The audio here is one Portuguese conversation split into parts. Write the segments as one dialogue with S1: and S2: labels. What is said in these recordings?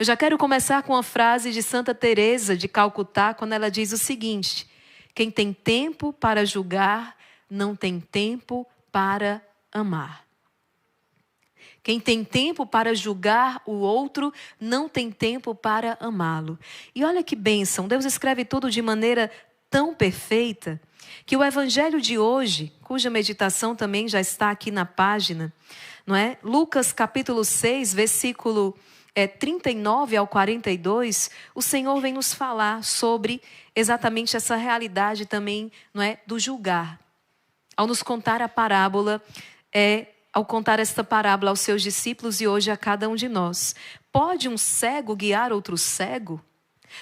S1: Eu já quero começar com uma frase de Santa Teresa de Calcutá, quando ela diz o seguinte: quem tem tempo para julgar, não tem tempo para amar. Quem tem tempo para julgar o outro, não tem tempo para amá-lo. E olha que bênção, Deus escreve tudo de maneira tão perfeita, que o evangelho de hoje, cuja meditação também já está aqui na página, não é? Lucas capítulo 6, versículo 39 ao 42, o Senhor vem nos falar sobre exatamente essa realidade também, não é, do julgar. Ao nos contar a parábola, ao contar esta parábola aos seus discípulos e hoje a cada um de nós. Pode um cego guiar outro cego?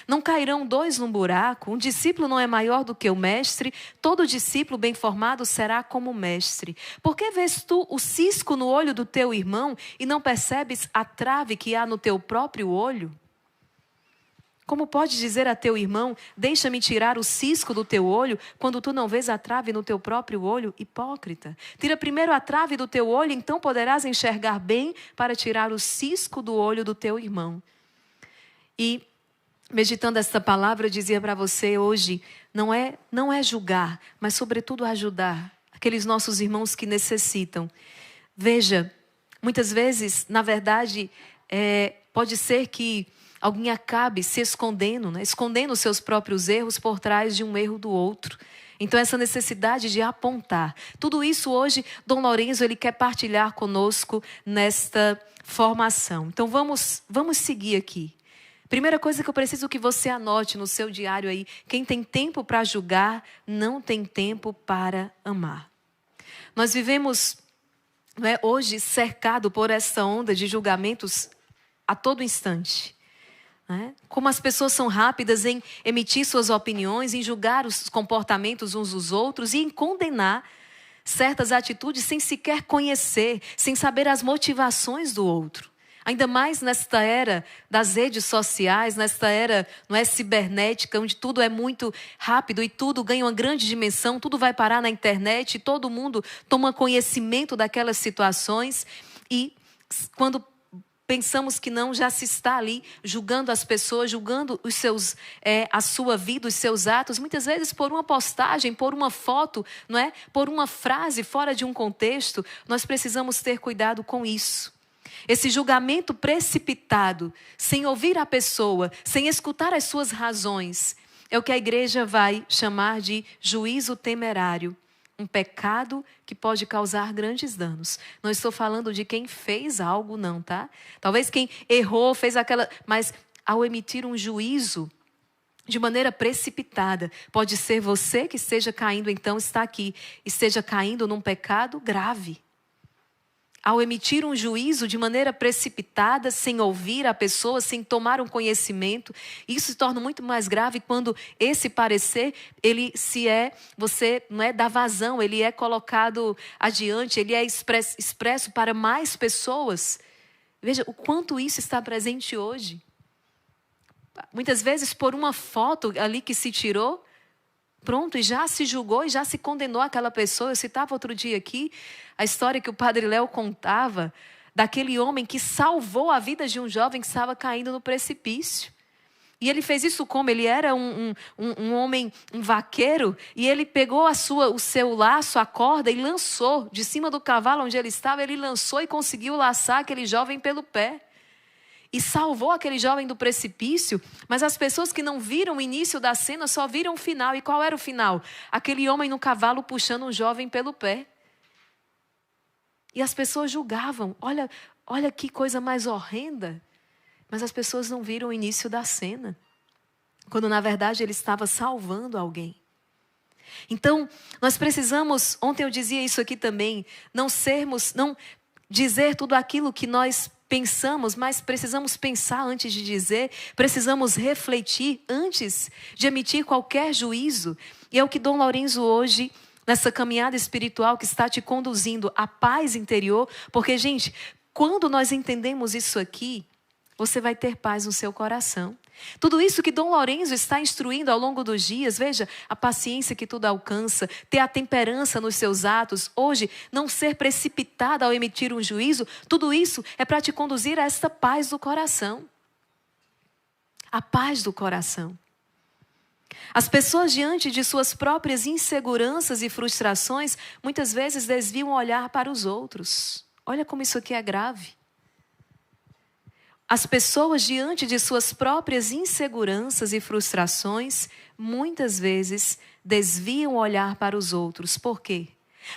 S1: Não cairão dois num buraco? Um discípulo não é maior do que o mestre? Todo discípulo bem formado será como o mestre. Por que vês tu o cisco no olho do teu irmão e não percebes a trave que há no teu próprio olho? Como pode dizer a teu irmão, deixa-me tirar o cisco do teu olho, quando tu não vês a trave no teu próprio olho? Hipócrita. Tira primeiro a trave do teu olho, então poderás enxergar bem para tirar o cisco do olho do teu irmão. E, meditando esta palavra, eu dizia para você hoje, não é julgar, mas sobretudo ajudar aqueles nossos irmãos que necessitam. Veja, muitas vezes, na verdade, pode ser que alguém acabe se escondendo, né? Escondendo os seus próprios erros por trás de um erro do outro. Então, essa necessidade de apontar. Tudo isso hoje, Dom Lourenço, ele quer partilhar conosco nesta formação. Então, vamos seguir aqui. Primeira coisa que eu preciso que você anote no seu diário aí. Quem tem tempo para julgar, não tem tempo para amar. Nós vivemos, hoje cercado por essa onda de julgamentos a todo instante. Como as pessoas são rápidas em emitir suas opiniões, em julgar os comportamentos uns dos outros e em condenar certas atitudes sem sequer conhecer, sem saber as motivações do outro. Ainda mais nesta era das redes sociais, nesta era cibernética, onde tudo é muito rápido e tudo ganha uma grande dimensão, tudo vai parar na internet e todo mundo toma conhecimento daquelas situações. E quando pensamos que não, já se está ali julgando as pessoas, julgando a sua vida, os seus atos, muitas vezes por uma postagem, por uma foto, por uma frase fora de um contexto. Nós precisamos ter cuidado com isso. Esse julgamento precipitado, sem ouvir a pessoa, sem escutar as suas razões, é o que a igreja vai chamar de juízo temerário. Um pecado que pode causar grandes danos. Não estou falando de quem fez algo, não, tá? Talvez quem errou, fez aquela... Mas ao emitir um juízo de maneira precipitada, pode ser você que esteja caindo, então está aqui, esteja caindo num pecado grave. Ao emitir um juízo de maneira precipitada, sem ouvir a pessoa, sem tomar um conhecimento, isso se torna muito mais grave quando esse parecer, você dá vazão, ele é colocado adiante, ele é expresso para mais pessoas. Veja o quanto isso está presente hoje. Muitas vezes por uma foto ali que se tirou, pronto, e já se julgou e já se condenou aquela pessoa. Eu citava outro dia aqui a história que o Padre Léo contava daquele homem que salvou a vida de um jovem que estava caindo no precipício. E ele fez isso como? Ele era um homem, um vaqueiro, e ele pegou o seu laço, a corda, e lançou de cima do cavalo onde ele estava, ele lançou e conseguiu laçar aquele jovem pelo pé. E salvou aquele jovem do precipício, mas as pessoas que não viram o início da cena só viram o final. E qual era o final? Aquele homem no cavalo puxando um jovem pelo pé. E as pessoas julgavam. Olha que coisa mais horrenda. Mas as pessoas não viram o início da cena. Quando na verdade ele estava salvando alguém. Então, nós precisamos, ontem eu dizia isso aqui também, não dizer tudo aquilo que nós pensamos, mas precisamos pensar antes de dizer, precisamos refletir antes de emitir qualquer juízo. E é o que Dom Lourenço hoje, nessa caminhada espiritual que está te conduzindo à paz interior, porque, gente, quando nós entendemos isso aqui, você vai ter paz no seu coração. Tudo isso que Dom Lourenço está instruindo ao longo dos dias, veja, a paciência que tudo alcança, ter a temperança nos seus atos, hoje, não ser precipitada ao emitir um juízo, tudo isso é para te conduzir a esta paz do coração. A paz do coração. As pessoas, diante de suas próprias inseguranças e frustrações, muitas vezes desviam o olhar para os outros. Olha como isso aqui é grave. As pessoas, diante de suas próprias inseguranças e frustrações, muitas vezes desviam o olhar para os outros. Por quê?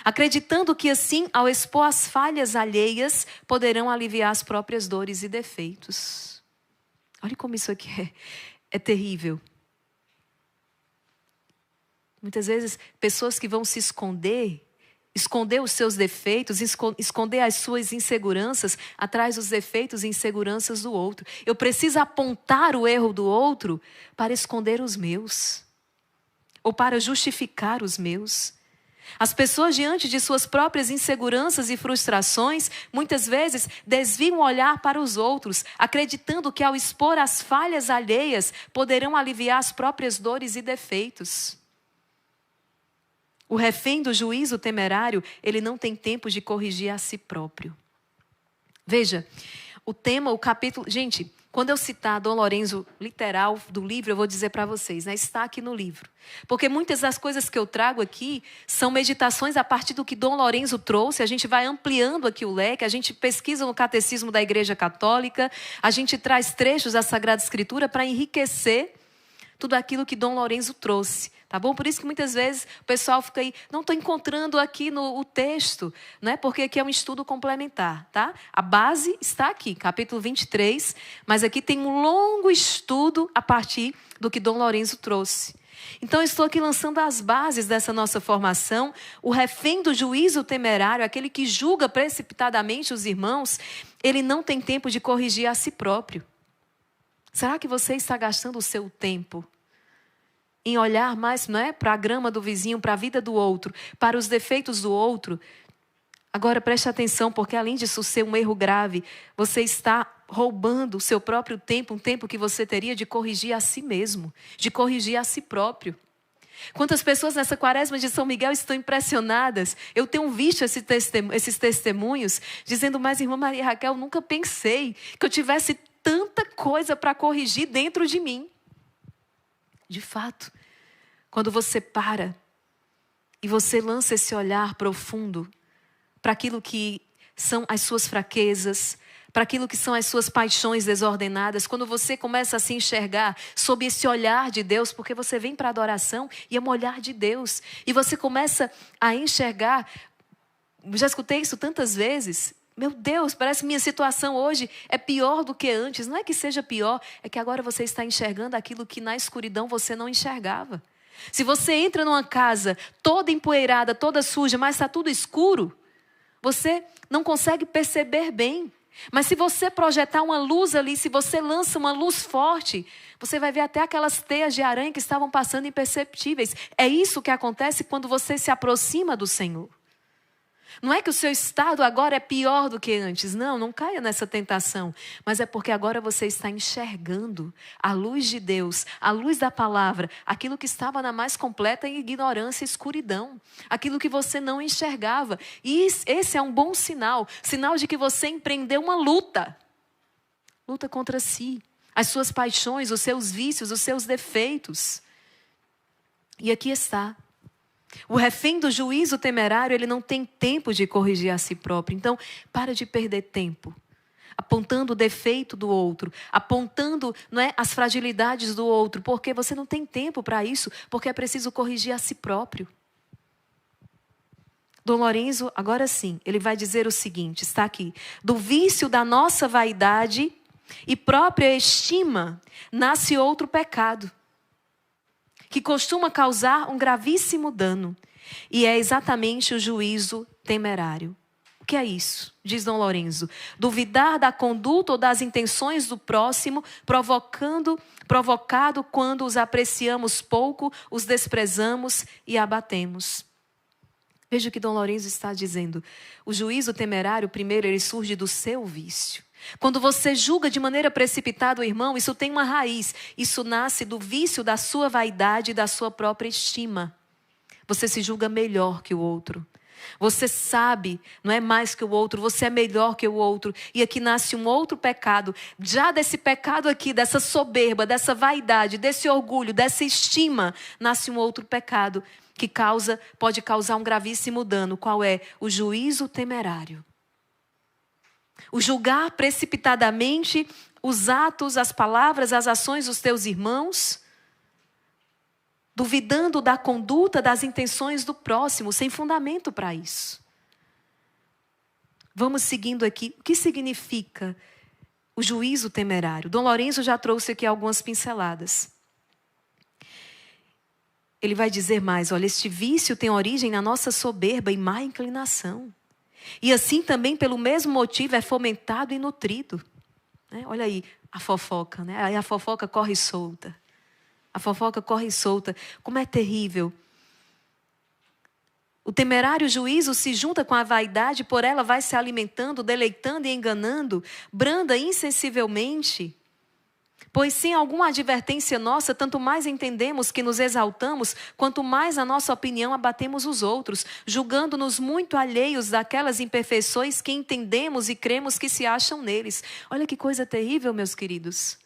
S1: Acreditando que assim, ao expor as falhas alheias, poderão aliviar as próprias dores e defeitos. Olha como isso aqui é terrível. Muitas vezes, pessoas que vão se esconder os seus defeitos, esconder as suas inseguranças atrás dos defeitos e inseguranças do outro. Eu preciso apontar o erro do outro para esconder os meus, ou para justificar os meus. As pessoas, diante de suas próprias inseguranças e frustrações, muitas vezes desviam o olhar para os outros, acreditando que ao expor as falhas alheias, poderão aliviar as próprias dores e defeitos. O refém do juízo temerário, ele não tem tempo de corrigir a si próprio. Veja, o tema, o capítulo... Gente, quando eu citar Dom Lorenzo literal do livro, eu vou dizer para vocês, né? Está aqui no livro. Porque muitas das coisas que eu trago aqui são meditações a partir do que Dom Lorenzo trouxe. A gente vai ampliando aqui o leque, a gente pesquisa no Catecismo da Igreja Católica, a gente traz trechos da Sagrada Escritura para enriquecer tudo aquilo que Dom Lorenzo trouxe. Tá bom? Por isso que muitas vezes o pessoal fica aí, não estou encontrando aqui o texto, né? Porque aqui é um estudo complementar, tá? A base está aqui, capítulo 23, mas aqui tem um longo estudo a partir do que Dom Lorenzo trouxe. Então, eu estou aqui lançando as bases dessa nossa formação. O refém do juízo temerário, aquele que julga precipitadamente os irmãos, ele não tem tempo de corrigir a si próprio. Será que você está gastando o seu tempo em olhar mais, não é, para a grama do vizinho, para a vida do outro, para os defeitos do outro? Agora preste atenção, porque além disso ser um erro grave, você está roubando o seu próprio tempo, um tempo que você teria de corrigir a si mesmo, de corrigir a si próprio. Quantas pessoas nessa quaresma de São Miguel estão impressionadas? Eu tenho visto esses testemunhos, dizendo, mas irmã Maria Raquel, nunca pensei que eu tivesse tanta coisa para corrigir dentro de mim. De fato, quando você para e você lança esse olhar profundo para aquilo que são as suas fraquezas, para aquilo que são as suas paixões desordenadas, quando você começa a se enxergar sob esse olhar de Deus, porque você vem para a adoração e é um olhar de Deus, e você começa a enxergar, já escutei isso tantas vezes, meu Deus, parece que minha situação hoje é pior do que antes. Não é que seja pior, é que agora você está enxergando aquilo que na escuridão você não enxergava. Se você entra numa casa toda empoeirada, toda suja, mas está tudo escuro, você não consegue perceber bem. Mas se você projetar uma luz ali, se você lança uma luz forte, você vai ver até aquelas teias de aranha que estavam passando imperceptíveis. É isso que acontece quando você se aproxima do Senhor. Não é que o seu estado agora é pior do que antes. Não, não caia nessa tentação. Mas é porque agora você está enxergando a luz de Deus, a luz da palavra, aquilo que estava na mais completa ignorância e escuridão. Aquilo que você não enxergava. E esse é um bom sinal. Sinal de que você empreendeu uma luta. Luta contra si. As suas paixões, os seus vícios, os seus defeitos. E aqui está. O refém do juízo temerário, ele não tem tempo de corrigir a si próprio. Então, para de perder tempo, apontando o defeito do outro, apontando, não é, as fragilidades do outro, porque você não tem tempo para isso, porque é preciso corrigir a si próprio. Dom Lorenzo, agora sim, ele vai dizer o seguinte, está aqui: do vício da nossa vaidade e própria estima nasce outro pecado, que costuma causar um gravíssimo dano. E é exatamente o juízo temerário. O que é isso? Diz Dom Lorenzo. Duvidar da conduta ou das intenções do próximo, provocado quando os apreciamos pouco, os desprezamos e abatemos. Veja o que Dom Lorenzo está dizendo. O juízo temerário, primeiro, ele surge do seu vício. Quando você julga de maneira precipitada o irmão, isso tem uma raiz. Isso nasce do vício da sua vaidade e da sua própria estima. Você se julga melhor que o outro. Você sabe, não é mais que o outro, você é melhor que o outro. E aqui nasce um outro pecado. Já desse pecado aqui, dessa soberba, dessa vaidade, desse orgulho, dessa estima, nasce um outro pecado que pode causar um gravíssimo dano. Qual é? O juízo temerário. O julgar precipitadamente os atos, as palavras, as ações dos teus irmãos, duvidando da conduta, das intenções do próximo, sem fundamento para isso. Vamos seguindo aqui. O que significa o juízo temerário? Dom Lourenço já trouxe aqui algumas pinceladas. Ele vai dizer mais, olha, este vício tem origem na nossa soberba e má inclinação. E assim também, pelo mesmo motivo, é fomentado e nutrido. Olha aí, a fofoca, né? Aí a fofoca corre solta. A fofoca corre solta. Como é terrível. O temerário juízo se junta com a vaidade, por ela vai se alimentando, deleitando e enganando, branda insensivelmente. Pois sem alguma advertência nossa, tanto mais entendemos que nos exaltamos, quanto mais a nossa opinião abatemos os outros, julgando-nos muito alheios daquelas imperfeições que entendemos e cremos que se acham neles. Olha que coisa terrível, meus queridos.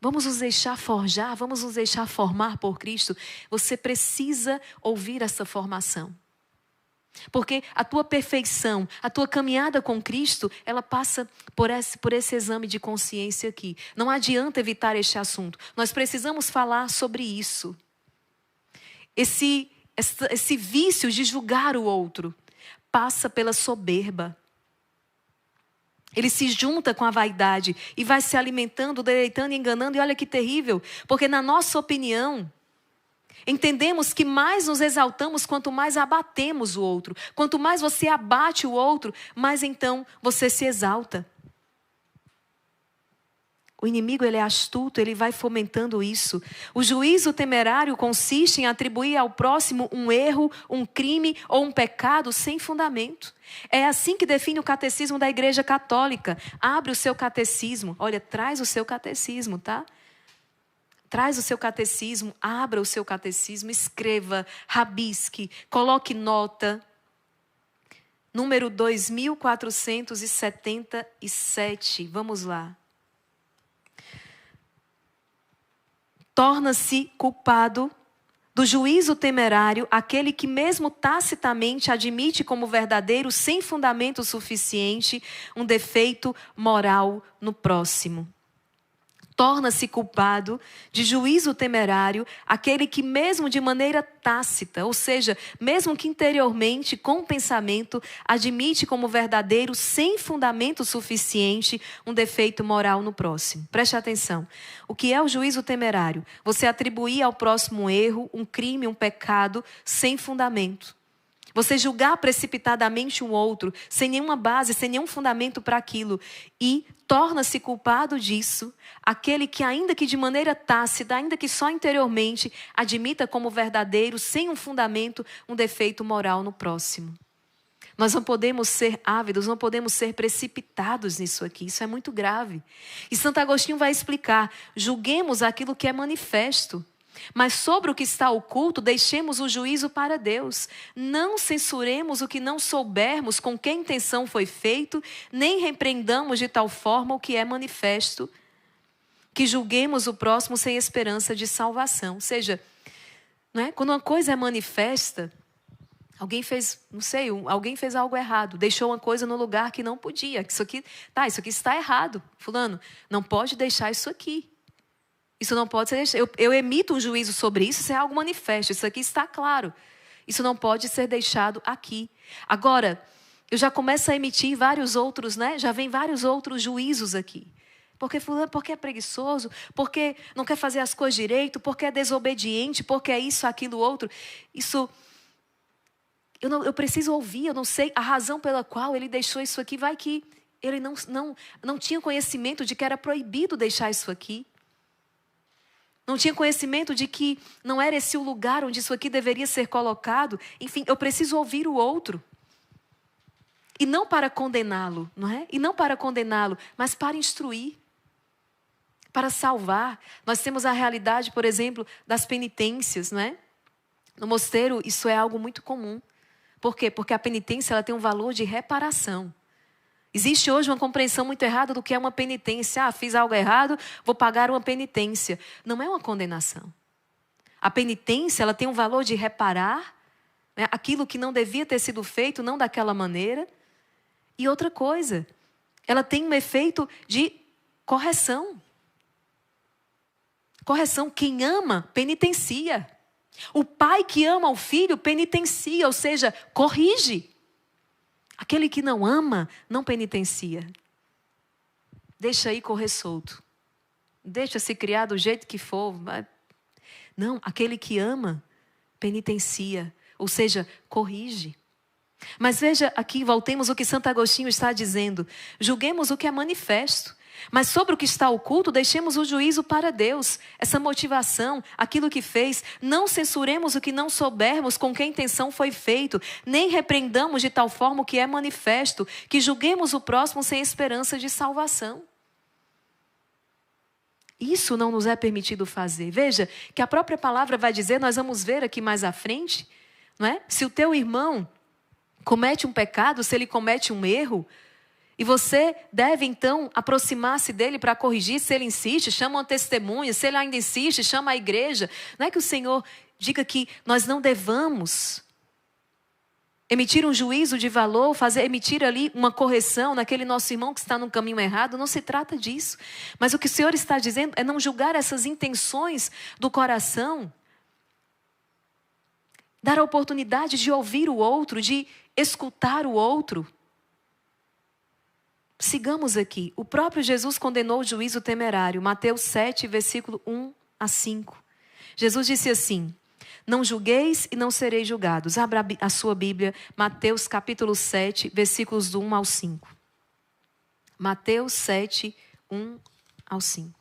S1: Vamos nos deixar forjar, vamos nos deixar formar por Cristo. Você precisa ouvir essa formação. Porque a tua perfeição, a tua caminhada com Cristo, ela passa por esse exame de consciência aqui. Não adianta evitar este assunto. Nós precisamos falar sobre isso. Esse vício de julgar o outro passa pela soberba. Ele se junta com a vaidade e vai se alimentando, deleitando e enganando. E olha que terrível, porque na nossa opinião, entendemos que mais nos exaltamos quanto mais abatemos o outro. Quanto mais você abate o outro, mais então você se exalta. O inimigo, ele é astuto, ele vai fomentando isso. O juízo temerário consiste em atribuir ao próximo um erro, um crime ou um pecado sem fundamento. É assim que define o catecismo da Igreja Católica. Abre o seu catecismo. Olha, traz o seu catecismo, tá? Traz o seu catecismo, abra o seu catecismo, escreva, rabisque, coloque nota. Número 2477. Vamos lá. Torna-se culpado do juízo temerário aquele que mesmo tacitamente admite como verdadeiro, sem fundamento suficiente, um defeito moral no próximo. Torna-se culpado de juízo temerário aquele que mesmo de maneira tácita, ou seja, mesmo que interiormente, com pensamento, admite como verdadeiro, sem fundamento suficiente, um defeito moral no próximo. Preste atenção. O que é o juízo temerário? Você atribuir ao próximo um erro, um crime, um pecado, sem fundamento. Você julgar precipitadamente um outro, sem nenhuma base, sem nenhum fundamento para aquilo. E torna-se culpado disso aquele que, ainda que de maneira tácita, ainda que só interiormente, admita como verdadeiro, sem um fundamento, um defeito moral no próximo. Nós não podemos ser ávidos, não podemos ser precipitados nisso aqui. Isso é muito grave. E Santo Agostinho vai explicar: julguemos aquilo que é manifesto. Mas sobre o que está oculto, deixemos o juízo para Deus. Não censuremos o que não soubermos com que intenção foi feito, nem repreendamos de tal forma o que é manifesto, que julguemos o próximo sem esperança de salvação. Ou seja, não é? Quando uma coisa é manifesta, alguém fez algo errado, deixou uma coisa no lugar que não podia. Isso aqui está errado. Fulano, não pode deixar isso aqui. Isso não pode ser deixado. Eu emito um juízo sobre isso, isso é algo manifesto. Isso aqui está claro. Isso não pode ser deixado aqui. Agora, eu já começo a emitir vários outros, né? Já vem vários outros juízos aqui. Porque é preguiçoso, porque não quer fazer as coisas direito, porque é desobediente, porque é isso, aquilo, outro. Isso, eu preciso ouvir, eu não sei a razão pela qual ele deixou isso aqui. Vai que ele não tinha conhecimento de que era proibido deixar isso aqui. Não tinha conhecimento de que não era esse o lugar onde isso aqui deveria ser colocado. Enfim, eu preciso ouvir o outro. E não para condená-lo, não é? E não para condená-lo, mas para instruir. Para salvar. Nós temos a realidade, por exemplo, das penitências, não é? No mosteiro, isso é algo muito comum. Por quê? Porque a penitência ela tem um valor de reparação. Existe hoje uma compreensão muito errada do que é uma penitência. Ah, fiz algo errado, vou pagar uma penitência. Não é uma condenação. A penitência ela tem um valor de reparar, né, aquilo que não devia ter sido feito, não daquela maneira. E outra coisa, ela tem um efeito de correção. Correção, quem ama, penitencia. O pai que ama o filho, penitencia, ou seja, corrige. Aquele que não ama, não penitencia. Deixa aí correr solto. Deixa se criar do jeito que for. Não, aquele que ama, penitencia. Ou seja, corrige. Mas veja aqui, voltemos ao que Santo Agostinho está dizendo. Julguemos o que é manifesto. Mas sobre o que está oculto, deixemos o juízo para Deus. Essa motivação, aquilo que fez, não censuremos o que não soubermos com que intenção foi feito, nem repreendamos de tal forma o que é manifesto, que julguemos o próximo sem esperança de salvação. Isso não nos é permitido fazer. Veja que a própria palavra vai dizer, nós vamos ver aqui mais à frente, não é? Se o teu irmão comete um pecado, se ele comete um erro, e você deve, então, aproximar-se dele para corrigir. Se ele insiste, chama uma testemunha. Se ele ainda insiste, chama a igreja. Não é que o Senhor diga que nós não devamos emitir um juízo de valor, emitir ali uma correção naquele nosso irmão que está no caminho errado. Não se trata disso. Mas o que o Senhor está dizendo é não julgar essas intenções do coração. Dar a oportunidade de ouvir o outro, de escutar o outro. Sigamos aqui. O próprio Jesus condenou o juízo temerário. Mateus 7, versículo 1 a 5. Jesus disse assim: não julgueis e não sereis julgados. Abra a sua Bíblia, Mateus capítulo 7, versículos do 1 ao 5. Mateus 7, 1 ao 5.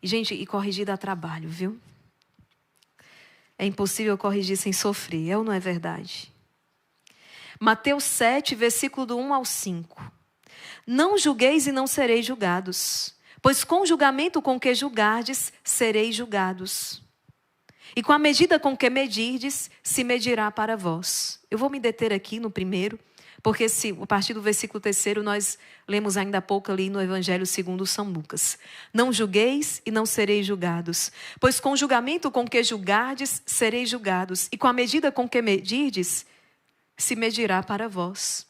S1: E, gente, e corrigir dá trabalho, viu? É impossível corrigir sem sofrer, é ou não é verdade? Mateus 7, versículo do 1 ao 5. Não julgueis e não sereis julgados, pois com o julgamento com que julgardes, sereis julgados. E com a medida com que medirdes, se medirá para vós. Eu vou me deter aqui no primeiro, porque a partir do versículo 3 nós lemos ainda há pouco ali no Evangelho segundo São Lucas. Não julgueis e não sereis julgados, pois com o julgamento com que julgardes, sereis julgados. E com a medida com que medirdes, se medirá para vós.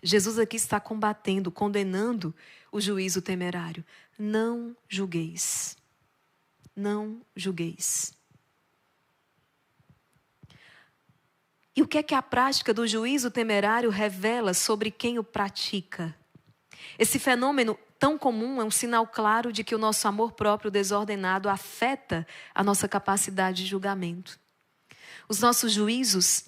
S1: Jesus aqui está combatendo, condenando o juízo temerário. Não julgueis. Não julgueis. E o que é que a prática do juízo temerário revela sobre quem o pratica? Esse fenômeno tão comum é um sinal claro de que o nosso amor próprio desordenado afeta a nossa capacidade de julgamento. Os nossos juízos,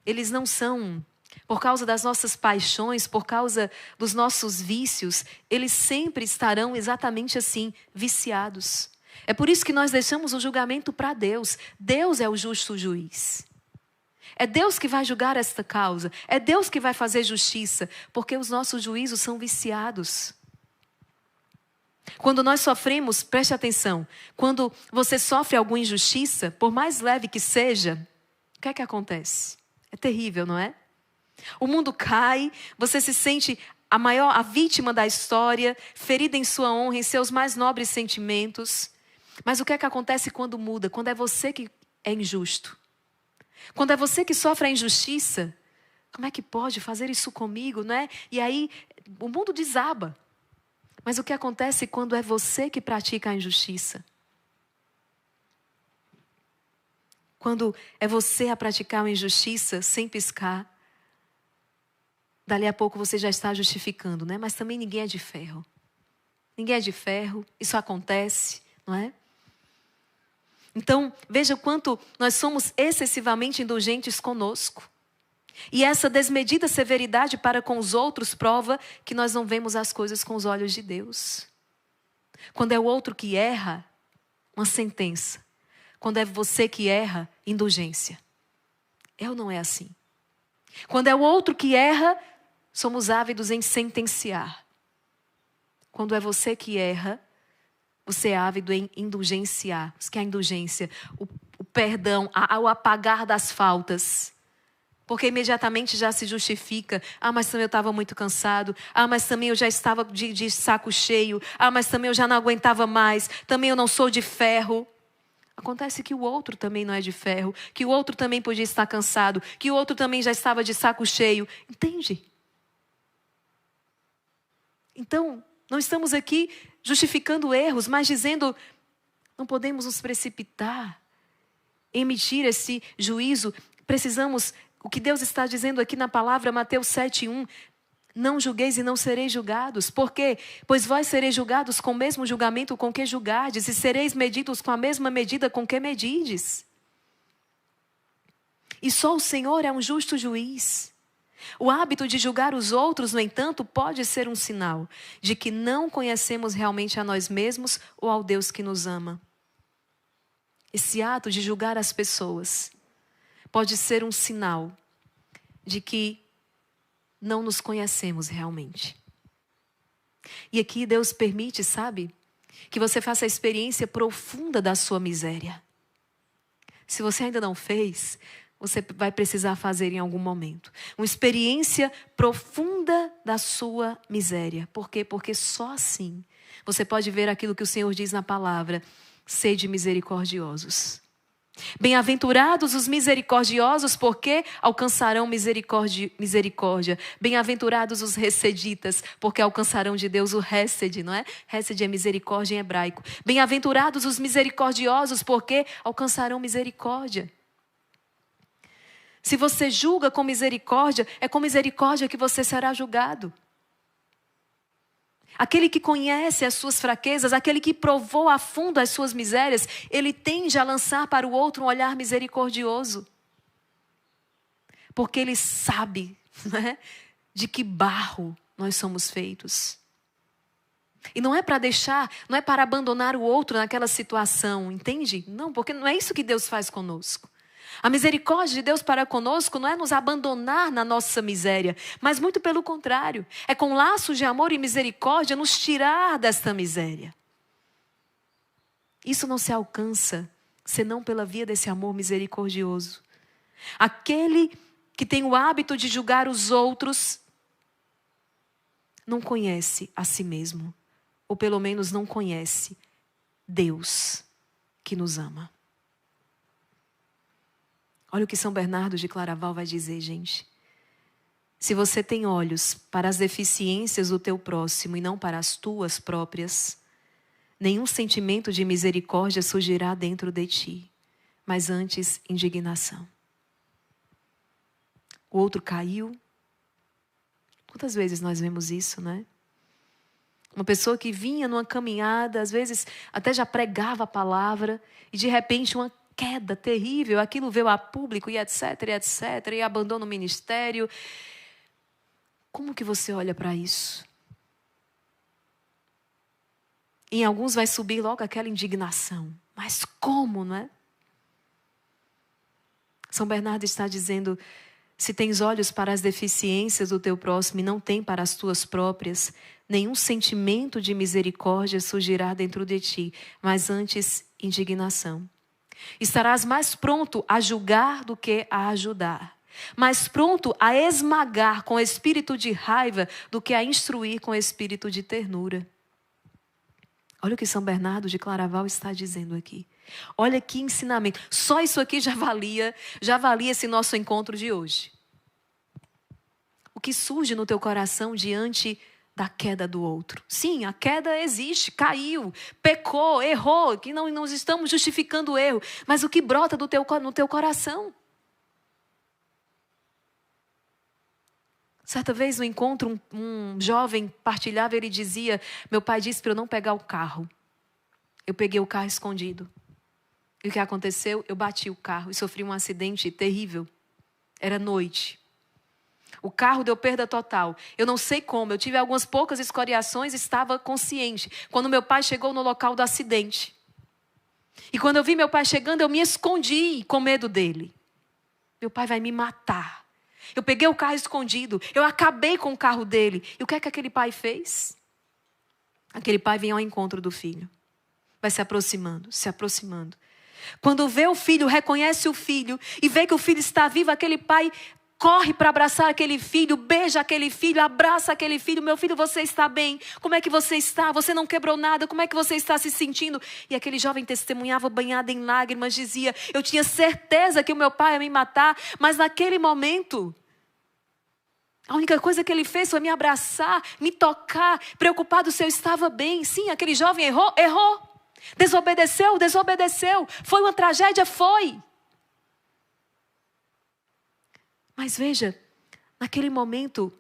S1: eles não são... por causa das nossas paixões, por causa dos nossos vícios, eles sempre estarão exatamente assim, viciados. É por isso que nós deixamos o julgamento para Deus. Deus é o justo juiz. É Deus que vai julgar esta causa. É Deus que vai fazer justiça, porque os nossos juízos são viciados. Quando nós sofremos, preste atenção, quando você sofre alguma injustiça, por mais leve que seja, o que é que acontece? É terrível, não é? O mundo cai, você se sente a vítima da história, ferida em sua honra, em seus mais nobres sentimentos. Mas o que é que acontece quando muda? Quando é você que é injusto. Quando é você que sofre a injustiça. Como é que pode fazer isso comigo, né? E aí o mundo desaba. Mas o que acontece quando é você que pratica a injustiça? Quando é você a praticar uma injustiça sem piscar. Dali a pouco você já está justificando, né? Mas também ninguém é de ferro. Ninguém é de ferro, isso acontece, não é? Então, veja o quanto nós somos excessivamente indulgentes conosco. E essa desmedida severidade para com os outros prova que nós não vemos as coisas com os olhos de Deus. Quando é o outro que erra, uma sentença. Quando é você que erra, indulgência. É ou não é assim? Quando é o outro que erra, somos ávidos em sentenciar. Quando é você que erra, você é ávido em indulgenciar. O que é a indulgência? O perdão, o apagar das faltas. Porque imediatamente já se justifica. Ah, mas também eu estava muito cansado. Ah, mas também eu já estava de saco cheio. Ah, mas também eu já não aguentava mais. Também eu não sou de ferro. Acontece que o outro também não é de ferro. Que o outro também podia estar cansado. Que o outro também já estava de saco cheio. Entende? Então, não estamos aqui justificando erros, mas dizendo, não podemos nos precipitar em emitir esse juízo. Precisamos, o que Deus está dizendo aqui na palavra, Mateus 7:1, não julgueis e não sereis julgados. Por quê? Pois vós sereis julgados com o mesmo julgamento com que julgardes, e sereis medidos com a mesma medida com que medides. E só o Senhor é um justo juiz. O hábito de julgar os outros, no entanto, pode ser um sinal de que não conhecemos realmente a nós mesmos ou ao Deus que nos ama. Esse ato de julgar as pessoas pode ser um sinal de que não nos conhecemos realmente. E aqui Deus permite, sabe, que você faça a experiência profunda da sua miséria. Se você ainda não fez, você vai precisar fazer em algum momento. Uma experiência profunda da sua miséria. Por quê? Porque só assim você pode ver aquilo que o Senhor diz na palavra: sede misericordiosos. Bem-aventurados os misericordiosos, porque alcançarão misericórdia. Bem-aventurados os heseditas, porque alcançarão de Deus o hesed, não é? Hesed é misericórdia em hebraico. Bem-aventurados os misericordiosos, porque alcançarão misericórdia. Se você julga com misericórdia, é com misericórdia que você será julgado. Aquele que conhece as suas fraquezas, aquele que provou a fundo as suas misérias, ele tende a lançar para o outro um olhar misericordioso. Porque ele sabe, né, de que barro nós somos feitos. E não é para deixar, não é para abandonar o outro naquela situação, entende? Não, porque não é isso que Deus faz conosco. A misericórdia de Deus para conosco não é nos abandonar na nossa miséria, mas muito pelo contrário. É com laços de amor e misericórdia nos tirar desta miséria. Isso não se alcança senão pela via desse amor misericordioso. Aquele que tem o hábito de julgar os outros não conhece a si mesmo, ou pelo menos não conhece Deus que nos ama. Olha o que São Bernardo de Claraval vai dizer, gente. Se você tem olhos para as deficiências do teu próximo e não para as tuas próprias, nenhum sentimento de misericórdia surgirá dentro de ti, mas antes indignação. O outro caiu. Quantas vezes nós vemos isso, né? Uma pessoa que vinha numa caminhada, às vezes até já pregava a palavra, e de repente uma queda terrível, aquilo veio a público e etc, e abandona o ministério. Como que você olha para isso? Em alguns vai subir logo aquela indignação. Mas como, não é? São Bernardo está dizendo: se tens olhos para as deficiências do teu próximo e não tem para as tuas próprias, nenhum sentimento de misericórdia surgirá dentro de ti, mas antes indignação. Estarás mais pronto a julgar do que a ajudar, mais pronto a esmagar com espírito de raiva do que a instruir com espírito de ternura. Olha o que São Bernardo de Claraval está dizendo aqui. Olha que ensinamento. Só isso aqui já valia esse nosso encontro de hoje. O que surge no teu coração diante da queda do outro? Sim, a queda existe, caiu, pecou, errou, que não estamos justificando o erro. Mas o que brota no teu coração? Certa vez no encontro, um jovem partilhava, ele dizia: meu pai disse para eu não pegar o carro. Eu peguei o carro escondido. E o que aconteceu? Eu bati o carro e sofri um acidente terrível. Era noite. O carro deu perda total. Eu não sei como, eu tive algumas poucas escoriações e estava consciente quando meu pai chegou no local do acidente. E quando eu vi meu pai chegando, eu me escondi com medo dele. Meu pai vai me matar. Eu peguei o carro escondido, eu acabei com o carro dele. E o que é que aquele pai fez? Aquele pai vem ao encontro do filho. Vai se aproximando, se aproximando. Quando vê o filho, reconhece o filho e vê que o filho está vivo, aquele pai corre para abraçar aquele filho, beija aquele filho, abraça aquele filho. Meu filho, você está bem? Como é que você está? Você não quebrou nada? Como é que você está se sentindo? E aquele jovem testemunhava banhado em lágrimas, dizia: eu tinha certeza que o meu pai ia me matar, mas naquele momento, a única coisa que ele fez foi me abraçar, me tocar, preocupado se eu estava bem. Sim, aquele jovem errou, errou. Desobedeceu, desobedeceu. Foi uma tragédia, foi. Mas veja, naquele momento,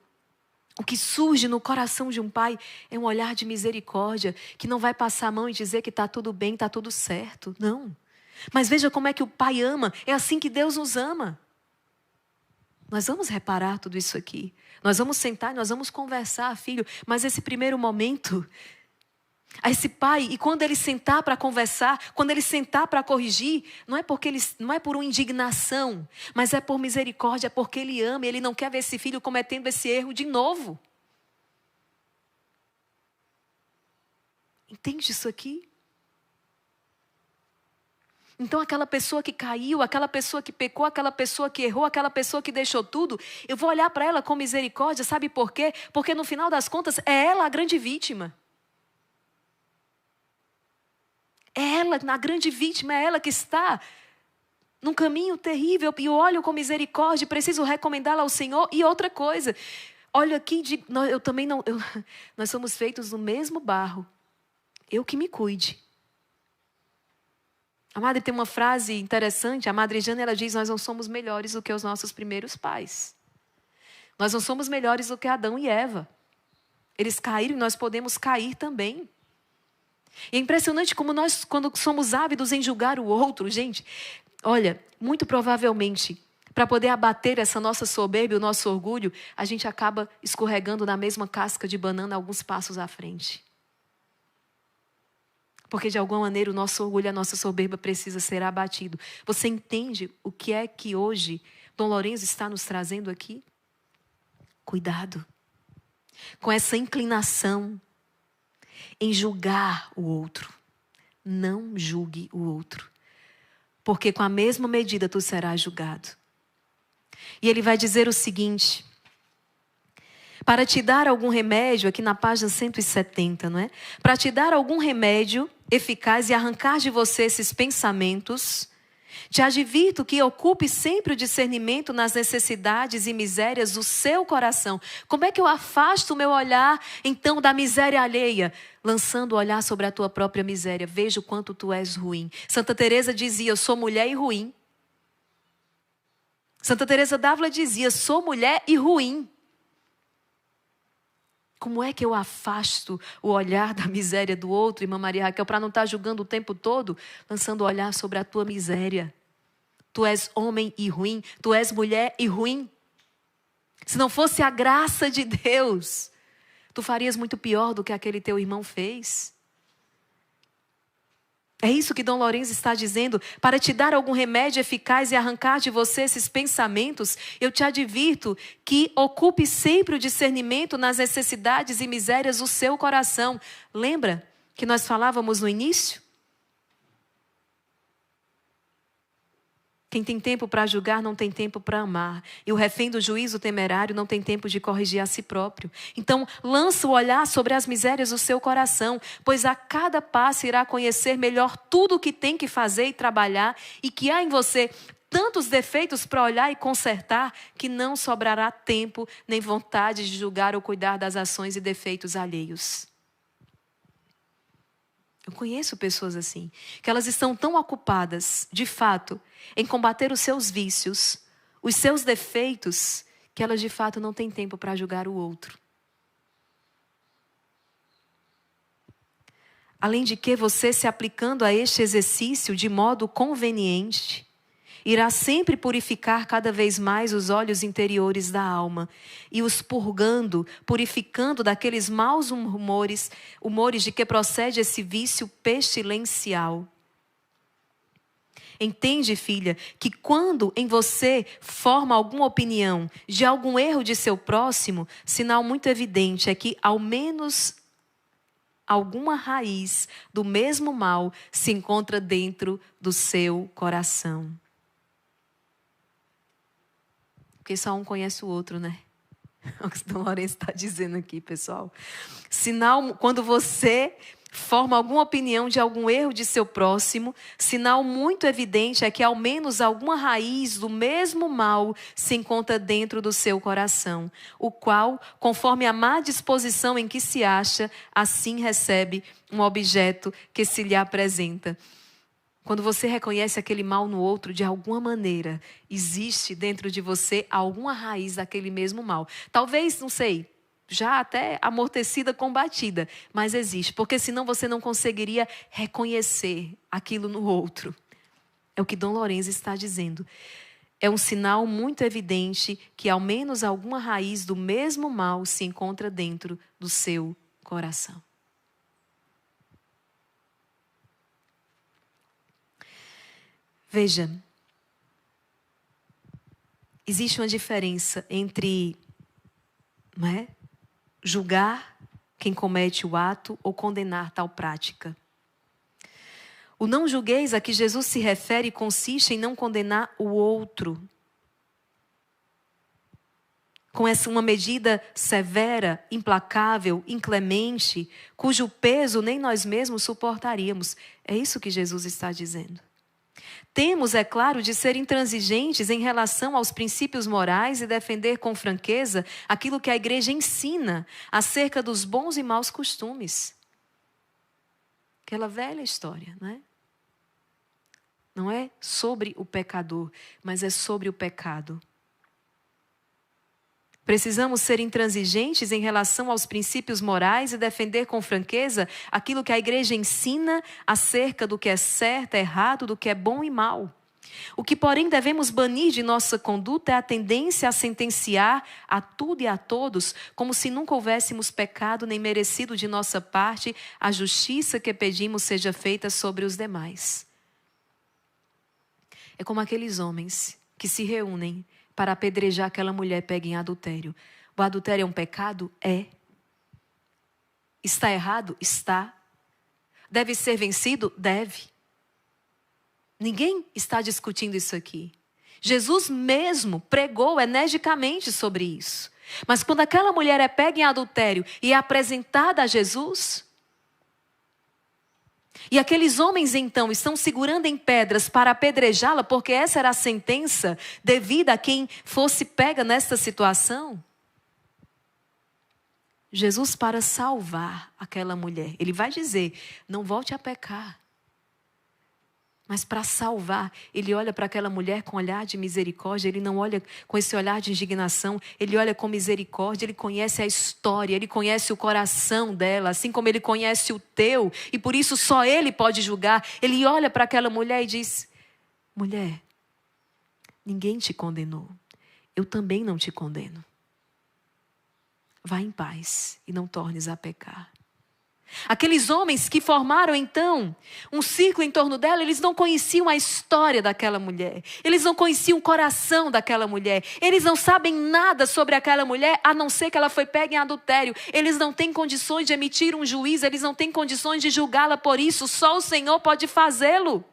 S1: o que surge no coração de um pai é um olhar de misericórdia, que não vai passar a mão e dizer que está tudo bem, está tudo certo. Não. Mas veja como é que o pai ama. É assim que Deus nos ama. Nós vamos reparar tudo isso aqui. Nós vamos sentar e nós vamos conversar, filho. Mas esse primeiro momento, a esse pai, e quando ele sentar para conversar, quando ele sentar para corrigir, não é por uma indignação, mas é por misericórdia, é porque ele ama e ele não quer ver esse filho cometendo esse erro de novo. Entende isso aqui? Então aquela pessoa que caiu, aquela pessoa que pecou, aquela pessoa que errou, aquela pessoa que deixou tudo, eu vou olhar para ela com misericórdia, sabe por quê? Porque no final das contas é ela a grande vítima. É ela, a grande vítima, é ela que está num caminho terrível. E eu olho com misericórdia, preciso recomendá-la ao Senhor. E outra coisa, olha aqui, nós somos feitos do mesmo barro. Eu que me cuide. A madre tem uma frase interessante, a madre Jana, ela diz: nós não somos melhores do que os nossos primeiros pais. Nós não somos melhores do que Adão e Eva. Eles caíram e nós podemos cair também. E é impressionante como nós, quando somos ávidos em julgar o outro, gente, olha, muito provavelmente, para poder abater essa nossa soberba e o nosso orgulho, a gente acaba escorregando na mesma casca de banana alguns passos à frente. Porque de alguma maneira o nosso orgulho e a nossa soberba precisa ser abatido. Você entende o que é que hoje Dom Lourenço está nos trazendo aqui? Cuidado com essa inclinação em julgar o outro. Não julgue o outro. Porque com a mesma medida tu serás julgado. E ele vai dizer o seguinte: para te dar algum remédio, aqui na página 170, não é? Para te dar algum remédio eficaz e arrancar de você esses pensamentos, te advirto que ocupe sempre o discernimento nas necessidades e misérias do seu coração. Como é que eu afasto o meu olhar, então, da miséria alheia? Lançando o olhar sobre a tua própria miséria. Veja o quanto tu és ruim. Santa Teresa dizia: eu sou mulher e ruim. Santa Teresa d'Ávila dizia: sou mulher e ruim. Como é que eu afasto o olhar da miséria do outro, irmã Maria Raquel, para não estar julgando o tempo todo, lançando o olhar sobre a tua miséria? Tu és homem e ruim, tu és mulher e ruim. Se não fosse a graça de Deus, tu farias muito pior do que aquele teu irmão fez. É isso que Dom Lourenço está dizendo. Para te dar algum remédio eficaz e arrancar de você esses pensamentos, eu te advirto que ocupe sempre o discernimento nas necessidades e misérias do seu coração. Lembra que nós falávamos no início? Quem tem tempo para julgar não tem tempo para amar. E o refém do juízo temerário não tem tempo de corrigir a si próprio. Então, lança o olhar sobre as misérias do seu coração, pois a cada passo irá conhecer melhor tudo o que tem que fazer e trabalhar, e que há em você tantos defeitos para olhar e consertar, que não sobrará tempo nem vontade de julgar ou cuidar das ações e defeitos alheios. Eu conheço pessoas assim, que elas estão tão ocupadas, de fato, em combater os seus vícios, os seus defeitos, que elas de fato não têm tempo para julgar o outro. Além de que você, se aplicando a este exercício de modo conveniente, irá sempre purificar cada vez mais os olhos interiores da alma e os purgando, purificando daqueles maus humores de que procede esse vício pestilencial. Entende, filha, que quando em você forma alguma opinião de algum erro de seu próximo, sinal muito evidente é que ao menos alguma raiz do mesmo mal se encontra dentro do seu coração. Porque só um conhece o outro, né? É o que o Dom Lourenço está dizendo aqui, pessoal. Sinal, quando você forma alguma opinião de algum erro de seu próximo, sinal muito evidente é que ao menos alguma raiz do mesmo mal se encontra dentro do seu coração, o qual, conforme a má disposição em que se acha, assim recebe um objeto que se lhe apresenta. Quando você reconhece aquele mal no outro, de alguma maneira, existe dentro de você alguma raiz daquele mesmo mal. Talvez, não sei, já até amortecida, combatida, mas existe. Porque senão você não conseguiria reconhecer aquilo no outro. É o que Dom Lourenço está dizendo. É um sinal muito evidente que ao menos alguma raiz do mesmo mal se encontra dentro do seu coração. Veja, existe uma diferença entre, não é, julgar quem comete o ato ou condenar tal prática. O não julgueis a que Jesus se refere consiste em não condenar o outro com uma medida severa, implacável, inclemente, cujo peso nem nós mesmos suportaríamos. É isso que Jesus está dizendo. Temos, é claro, de ser intransigentes em relação aos princípios morais e defender com franqueza aquilo que a igreja ensina acerca dos bons e maus costumes. Aquela velha história, não é? Não é sobre o pecador, mas é sobre o pecado. Precisamos ser intransigentes em relação aos princípios morais e defender com franqueza aquilo que a igreja ensina acerca do que é certo, errado, do que é bom e mal. O que, porém, devemos banir de nossa conduta é a tendência a sentenciar a tudo e a todos como se nunca houvéssemos pecado nem merecido de nossa parte a justiça que pedimos seja feita sobre os demais. É como aqueles homens que se reúnem para apedrejar aquela mulher pega em adultério. O adultério é um pecado? É. Está errado? Está. Deve ser vencido? Deve. Ninguém está discutindo isso aqui. Jesus mesmo pregou energicamente sobre isso. Mas quando aquela mulher é pega em adultério e é apresentada a Jesus, e aqueles homens então estão segurando em pedras para apedrejá-la, porque essa era a sentença devida a quem fosse pega nesta situação. Jesus, para salvar aquela mulher, ele vai dizer, não volte a pecar. Mas para salvar, ele olha para aquela mulher com olhar de misericórdia, ele não olha com esse olhar de indignação, ele olha com misericórdia, ele conhece a história, ele conhece o coração dela, assim como ele conhece o teu, e por isso só ele pode julgar. Ele olha para aquela mulher e diz, mulher, ninguém te condenou, eu também não te condeno. Vá em paz e não tornes a pecar. Aqueles homens que formaram então um círculo em torno dela, eles não conheciam a história daquela mulher. Eles não conheciam o coração daquela mulher. Eles não sabem nada sobre aquela mulher, a não ser que ela foi pega em adultério. Eles não têm condições de emitir um juízo, eles não têm condições de julgá-la por isso. Só o Senhor pode fazê-lo.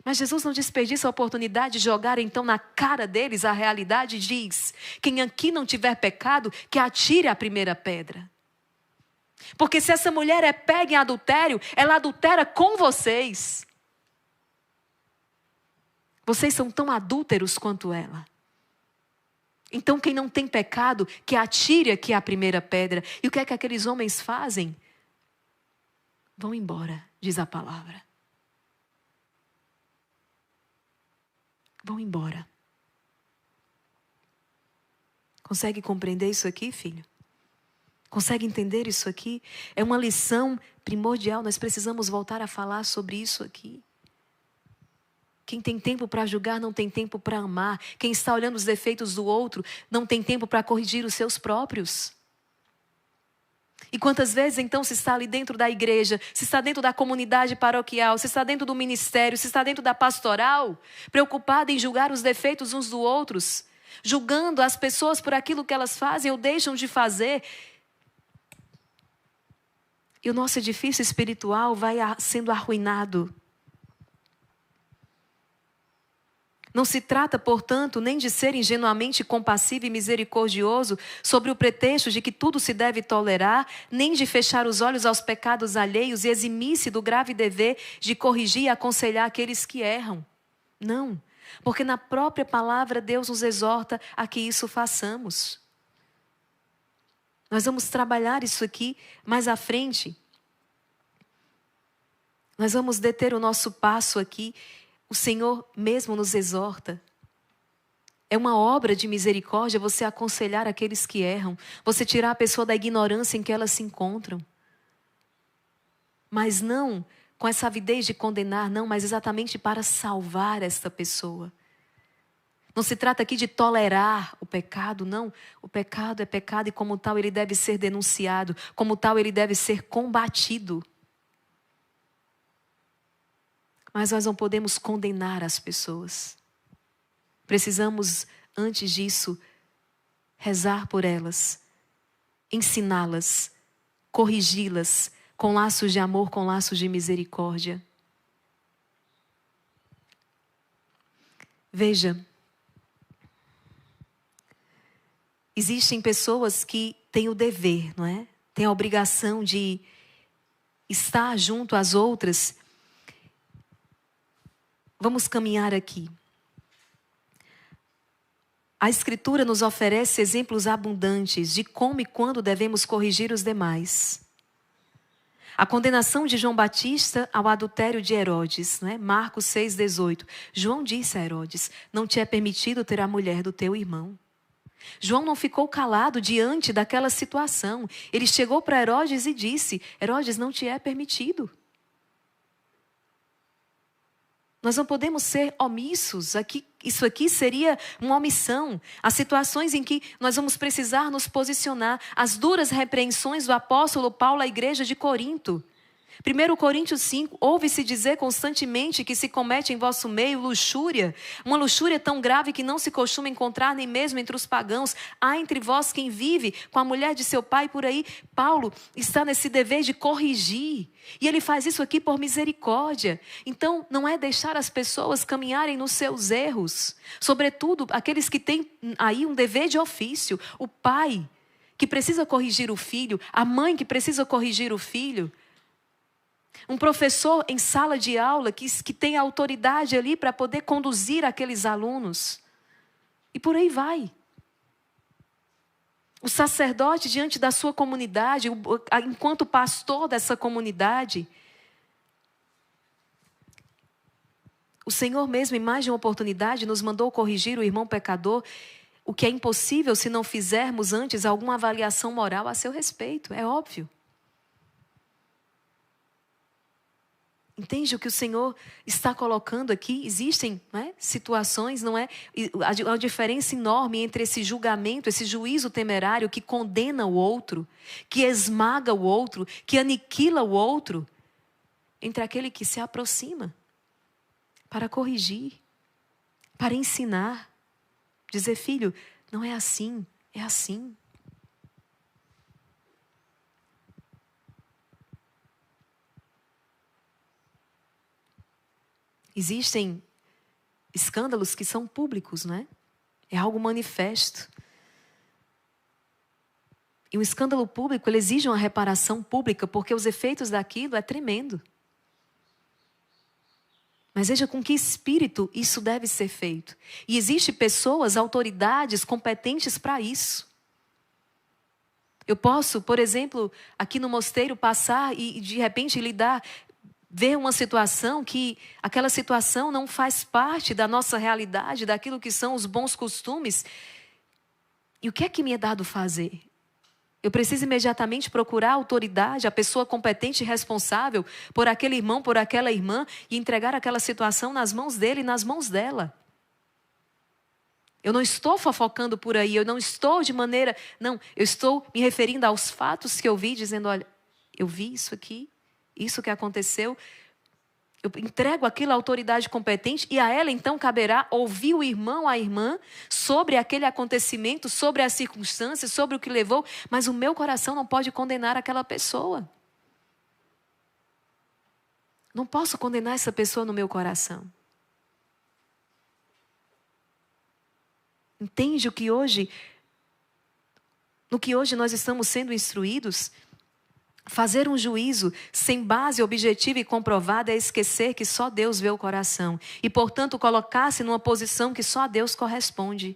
S1: Mas Jesus não desperdiça a oportunidade de jogar então na cara deles a realidade e diz, quem aqui não tiver pecado, que atire a primeira pedra. Porque se essa mulher é pega em adultério, ela adultera com vocês. Vocês são tão adúlteros quanto ela. Então quem não tem pecado, que atire aqui a primeira pedra. E o que é que aqueles homens fazem? Vão embora, diz a palavra. Vão embora. Consegue compreender isso aqui, filho? Consegue entender isso aqui? É uma lição primordial. Nós precisamos voltar a falar sobre isso aqui. Quem tem tempo para julgar não tem tempo para amar. Quem está olhando os defeitos do outro não tem tempo para corrigir os seus próprios. E quantas vezes então se está ali dentro da igreja, se está dentro da comunidade paroquial, se está dentro do ministério, se está dentro da pastoral, preocupada em julgar os defeitos uns dos outros, julgando as pessoas por aquilo que elas fazem ou deixam de fazer. E o nosso edifício espiritual vai sendo arruinado. Não se trata, portanto, nem de ser ingenuamente compassivo e misericordioso sobre o pretexto de que tudo se deve tolerar, nem de fechar os olhos aos pecados alheios e eximir-se do grave dever de corrigir e aconselhar aqueles que erram. Não, porque na própria palavra Deus nos exorta a que isso façamos. Nós vamos trabalhar isso aqui mais à frente. Nós vamos deter o nosso passo aqui. O Senhor mesmo nos exorta. É uma obra de misericórdia você aconselhar aqueles que erram, você tirar a pessoa da ignorância em que elas se encontram. Mas não com essa avidez de condenar, não, mas exatamente para salvar esta pessoa. Não se trata aqui de tolerar o pecado, não. O pecado é pecado e como tal ele deve ser denunciado, como tal ele deve ser combatido. Mas nós não podemos condenar as pessoas. Precisamos, antes disso, rezar por elas, ensiná-las, corrigi-las com laços de amor, com laços de misericórdia. Veja, existem pessoas que têm o dever, não é? Têm a obrigação de estar junto às outras. Vamos caminhar aqui. A Escritura nos oferece exemplos abundantes de como e quando devemos corrigir os demais. A condenação de João Batista ao adultério de Herodes, né? Marcos 6,18. João disse a Herodes: não te é permitido ter a mulher do teu irmão. João não ficou calado diante daquela situação. Ele chegou para Herodes e disse: Herodes, não te é permitido. Nós não podemos ser omissos. Isso aqui seria uma omissão. Há situações em que nós vamos precisar nos posicionar. As duras repreensões do apóstolo Paulo à igreja de Corinto. 1 Coríntios 5, ouve-se dizer constantemente que se comete em vosso meio luxúria, uma luxúria tão grave que não se costuma encontrar nem mesmo entre os pagãos. Há entre vós quem vive com a mulher de seu pai por aí. Paulo está nesse dever de corrigir. E ele faz isso aqui por misericórdia. Então, não é deixar as pessoas caminharem nos seus erros. Sobretudo, aqueles que têm aí um dever de ofício. O pai que precisa corrigir o filho, a mãe que precisa corrigir o filho. Um professor em sala de aula que tem autoridade ali para poder conduzir aqueles alunos. E por aí vai. O sacerdote diante da sua comunidade, enquanto pastor dessa comunidade. O Senhor mesmo, em mais de uma oportunidade, nos mandou corrigir o irmão pecador, o que é impossível se não fizermos antes alguma avaliação moral a seu respeito, é óbvio. Entende o que o Senhor está colocando aqui? Existem, né, situações, não é? A diferença enorme entre esse julgamento, esse juízo temerário que condena o outro, que esmaga o outro, que aniquila o outro, entre aquele que se aproxima para corrigir, para ensinar, dizer: filho, não é assim, é assim. Existem escândalos que são públicos, não é? É algo manifesto. E um escândalo público, ele exige uma reparação pública, porque os efeitos daquilo é tremendo. Mas veja com que espírito isso deve ser feito. E existem pessoas, autoridades competentes para isso. Eu posso, por exemplo, aqui no mosteiro passar e de repente lidar, ver uma situação que aquela situação não faz parte da nossa realidade, daquilo que são os bons costumes. E o que é que me é dado fazer? Eu preciso imediatamente procurar a autoridade, a pessoa competente e responsável por aquele irmão, por aquela irmã, e entregar aquela situação nas mãos dele e nas mãos dela. Eu não estou fofocando por aí, eu não estou de maneira... Não, eu estou me referindo aos fatos que eu vi, dizendo: olha, eu vi isso aqui, isso que aconteceu. Eu entrego aquilo à autoridade competente e a ela então caberá ouvir o irmão, a irmã, sobre aquele acontecimento, sobre as circunstâncias, sobre o que levou, mas o meu coração não pode condenar aquela pessoa. Não posso condenar essa pessoa no meu coração. Entende no que hoje nós estamos sendo instruídos? Fazer um juízo sem base objetiva e comprovada é esquecer que só Deus vê o coração e, portanto, colocar-se numa posição que só a Deus corresponde.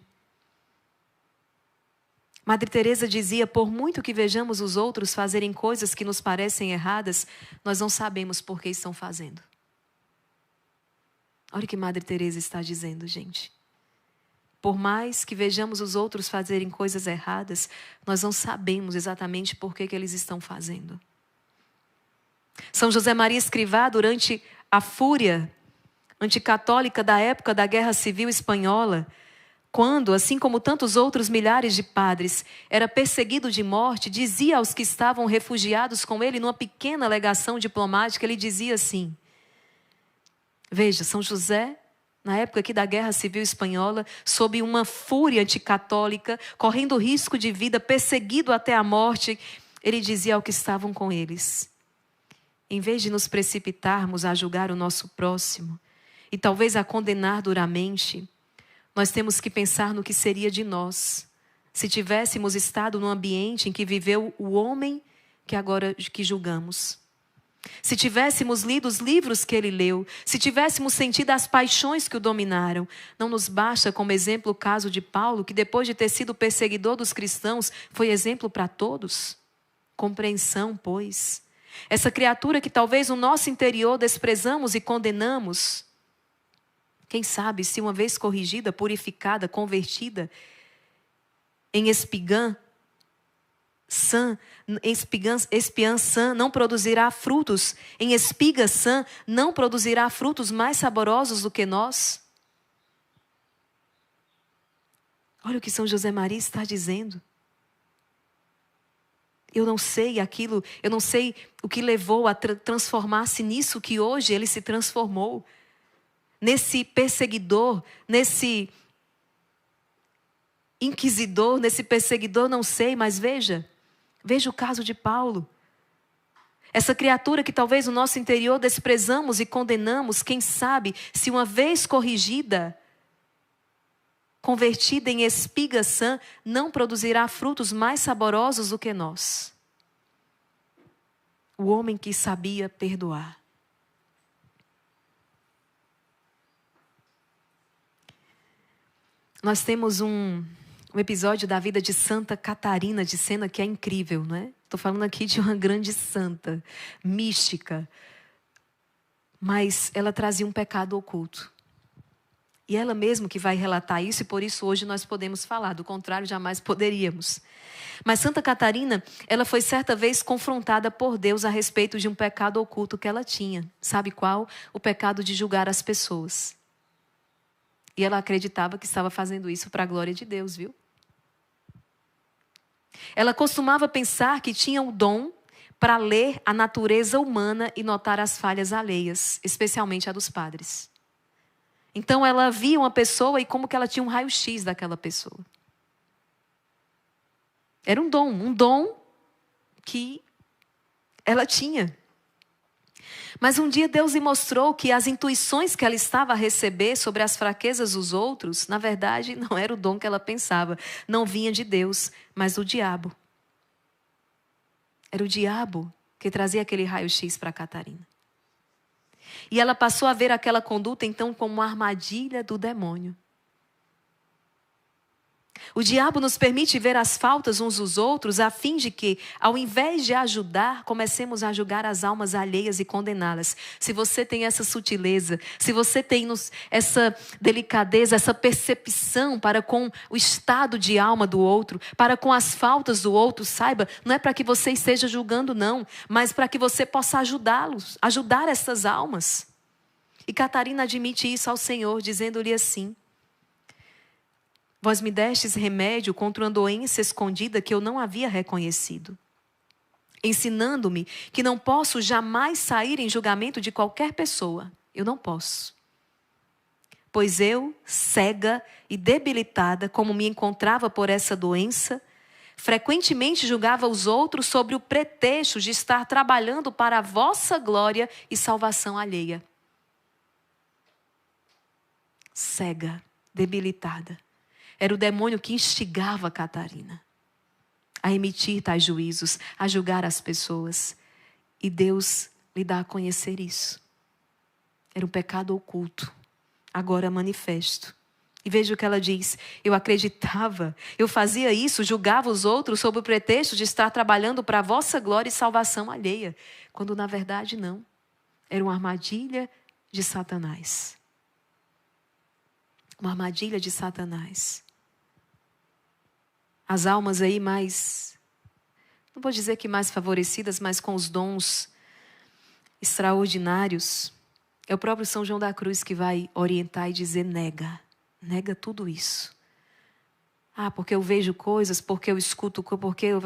S1: Madre Teresa dizia: por muito que vejamos os outros fazerem coisas que nos parecem erradas, nós não sabemos por que estão fazendo. Olha o que Madre Teresa está dizendo, gente. Por mais que vejamos os outros fazerem coisas erradas, nós não sabemos exatamente por que eles estão fazendo. São José Maria Escrivá, durante a fúria anticatólica da época da Guerra Civil Espanhola, quando, assim como tantos outros milhares de padres, era perseguido de morte, dizia aos que estavam refugiados com ele, numa pequena legação diplomática, ele dizia assim: veja, São José, na época aqui da Guerra Civil Espanhola, sob uma fúria anticatólica, correndo risco de vida, perseguido até a morte, ele dizia ao que estavam com eles: em vez de nos precipitarmos a julgar o nosso próximo, e talvez a condenar duramente, nós temos que pensar no que seria de nós, se tivéssemos estado no ambiente em que viveu o homem que julgamos. Se tivéssemos lido os livros que ele leu, se tivéssemos sentido as paixões que o dominaram, não nos basta como exemplo o caso de Paulo, que depois de ter sido perseguidor dos cristãos, foi exemplo para todos? Compreensão, pois. Essa criatura que talvez no nosso interior desprezamos e condenamos, quem sabe se uma vez corrigida, purificada, convertida, em espiã sã, não produzirá frutos, em espiga sã não produzirá frutos mais saborosos do que nós? Olha o que São José Maria está dizendo. Eu não sei o que levou a transformar-se nisso que hoje ele se transformou. Nesse perseguidor, nesse inquisidor, nesse perseguidor, não sei, mas veja o caso de Paulo. Essa criatura que talvez no nosso interior desprezamos e condenamos, quem sabe, se uma vez corrigida, convertida em espiga sã, não produzirá frutos mais saborosos do que nós. O homem que sabia perdoar. Nós temos um episódio da vida de Santa Catarina de Sena que é incrível, não é? Estou falando aqui de uma grande santa, mística. Mas ela trazia um pecado oculto. E ela mesma que vai relatar isso, e por isso hoje nós podemos falar, do contrário jamais poderíamos. Mas Santa Catarina, ela foi certa vez confrontada por Deus a respeito de um pecado oculto que ela tinha. Sabe qual? O pecado de julgar as pessoas. E ela acreditava que estava fazendo isso para a glória de Deus, viu? Ela costumava pensar que tinha o dom para ler a natureza humana e notar as falhas alheias, especialmente a dos padres. Então ela via uma pessoa e como que ela tinha um raio-x daquela pessoa. Era um dom que ela tinha. Mas um dia Deus lhe mostrou que as intuições que ela estava a receber sobre as fraquezas dos outros, na verdade, não era o dom que ela pensava. Não vinha de Deus, mas do diabo. Era o diabo que trazia aquele raio-x para Catarina. E ela passou a ver aquela conduta, então, como uma armadilha do demônio. O diabo nos permite ver as faltas uns dos outros, a fim de que, ao invés de ajudar, comecemos a julgar as almas alheias e condená-las. Se você tem essa sutileza, se você tem essa delicadeza, essa percepção para com o estado de alma do outro, para com as faltas do outro, saiba, não é para que você esteja julgando, não, mas para que você possa ajudá-los, ajudar essas almas. E Catarina admite isso ao Senhor, dizendo-lhe assim: vós me destes remédio contra uma doença escondida que eu não havia reconhecido, ensinando-me que não posso jamais sair em julgamento de qualquer pessoa. Eu não posso. Pois eu, cega e debilitada, como me encontrava por essa doença, frequentemente julgava os outros sobre o pretexto de estar trabalhando para a vossa glória e salvação alheia. Cega, debilitada. Era o demônio que instigava Catarina a emitir tais juízos, a julgar as pessoas. E Deus lhe dá a conhecer isso. Era um pecado oculto, agora manifesto. E veja o que ela diz: eu acreditava, eu fazia isso, julgava os outros sob o pretexto de estar trabalhando para a vossa glória e salvação alheia. Quando na verdade não. Era uma armadilha de Satanás. Uma armadilha de Satanás. As almas aí mais, não vou dizer que mais favorecidas, mas com os dons extraordinários, é o próprio São João da Cruz que vai orientar e dizer: nega tudo isso. Porque eu vejo coisas, porque eu escuto, porque eu...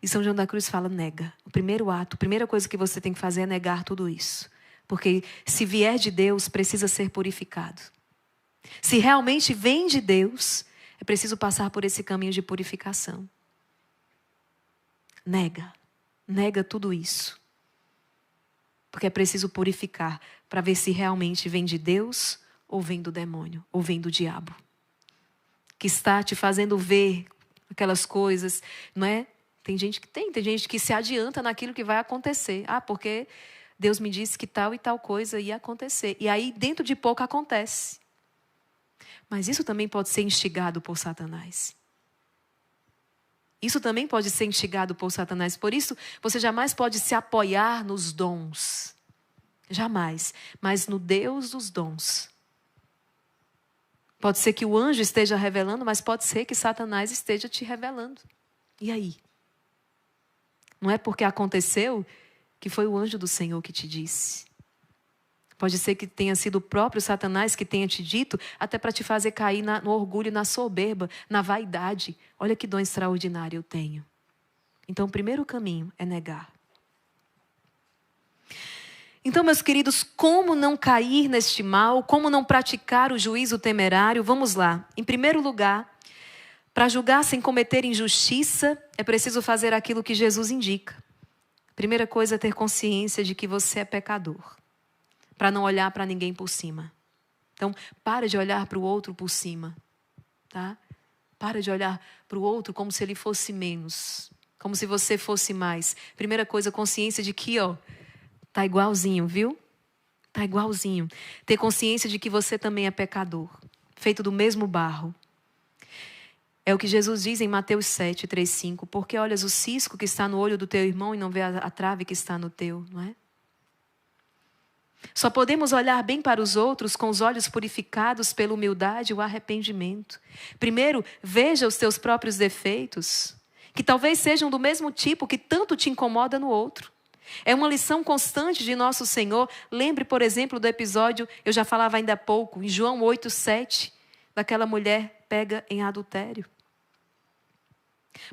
S1: E São João da Cruz fala: nega. O primeiro ato, a primeira coisa que você tem que fazer é negar tudo isso. Porque se vier de Deus, precisa ser purificado. Se realmente vem de Deus, é preciso passar por esse caminho de purificação. Nega tudo isso. Porque é preciso purificar para ver se realmente vem de Deus ou vem do demônio, ou vem do diabo. Que está te fazendo ver aquelas coisas, não é? Tem gente que se adianta naquilo que vai acontecer. Porque Deus me disse que tal e tal coisa ia acontecer. E aí dentro de pouco acontece. Mas isso também pode ser instigado por Satanás. Isso também pode ser instigado por Satanás. Por isso, você jamais pode se apoiar nos dons. Jamais. Mas no Deus dos dons. Pode ser que o anjo esteja revelando, mas pode ser que Satanás esteja te revelando. E aí? Não é porque aconteceu que foi o anjo do Senhor que te disse. Pode ser que tenha sido o próprio Satanás que tenha te dito, até para te fazer cair no orgulho, na soberba, na vaidade. Olha que dom extraordinário eu tenho. Então, o primeiro caminho é negar. Então, meus queridos, como não cair neste mal? Como não praticar o juízo temerário? Vamos lá. Em primeiro lugar, para julgar sem cometer injustiça, é preciso fazer aquilo que Jesus indica. Primeira coisa é ter consciência de que você é pecador. Para não olhar para ninguém por cima. Então, para de olhar para o outro por cima. Tá? Para de olhar para o outro como se ele fosse menos. Como se você fosse mais. Primeira coisa, consciência de que, tá igualzinho, viu? Tá igualzinho. Ter consciência de que você também é pecador. Feito do mesmo barro. É o que Jesus diz em Mateus 7, 3, 5. Porque olhas o cisco que está no olho do teu irmão e não vê a trave que está no teu, não é? Só podemos olhar bem para os outros com os olhos purificados pela humildade e o arrependimento. Primeiro, veja os teus próprios defeitos, que talvez sejam do mesmo tipo que tanto te incomoda no outro. É uma lição constante de nosso Senhor. Lembre, por exemplo, do episódio, eu já falava ainda há pouco, em João 8, 7, daquela mulher pega em adultério.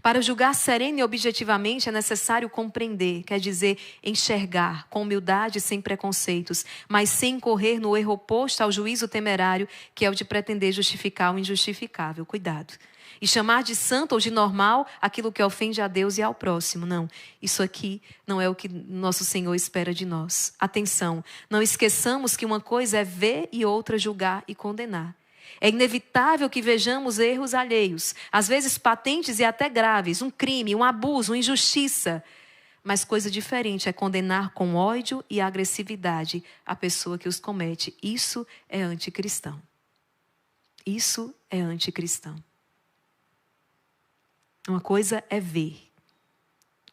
S1: Para julgar serena e objetivamente é necessário compreender, quer dizer, enxergar com humildade e sem preconceitos, mas sem correr no erro oposto ao juízo temerário, que é o de pretender justificar o injustificável. Cuidado. E chamar de santo ou de normal aquilo que ofende a Deus e ao próximo. Não, isso aqui não é o que nosso Senhor espera de nós. Atenção, não esqueçamos que uma coisa é ver e outra julgar e condenar. É inevitável que vejamos erros alheios, às vezes patentes e até graves, um crime, um abuso, uma injustiça. Mas coisa diferente é condenar com ódio e agressividade a pessoa que os comete. Isso é anticristão. Isso é anticristão. Uma coisa é ver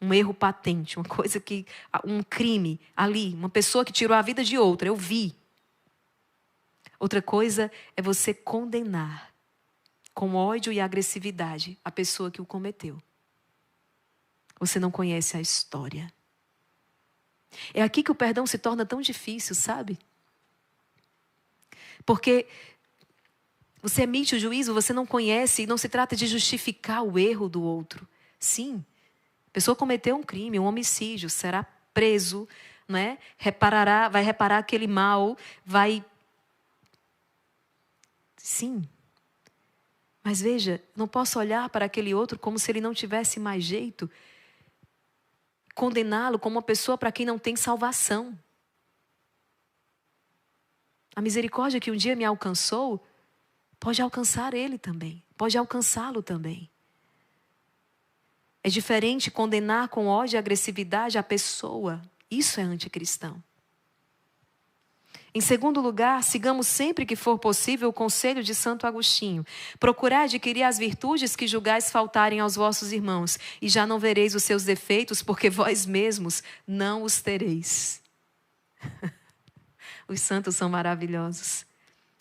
S1: um erro patente, uma coisa que, um crime ali, uma pessoa que tirou a vida de outra, eu vi. Outra coisa é você condenar com ódio e agressividade a pessoa que o cometeu. Você não conhece a história. É aqui que o perdão se torna tão difícil, sabe? Porque você emite o juízo, você não conhece, e não se trata de justificar o erro do outro. Sim, a pessoa cometeu um crime, um homicídio, será preso, né? Vai reparar aquele mal, vai... Sim. Mas veja, não posso olhar para aquele outro como se ele não tivesse mais jeito. Condená-lo como uma pessoa para quem não tem salvação. A misericórdia que um dia me alcançou, pode alcançar ele também. pode alcançá-lo também. É diferente condenar com ódio e agressividade a pessoa. Isso é anticristão. Em segundo lugar, sigamos sempre que for possível o conselho de Santo Agostinho. Procurai adquirir as virtudes que julgais faltarem aos vossos irmãos, e já não vereis os seus defeitos, porque vós mesmos não os tereis. Os santos são maravilhosos.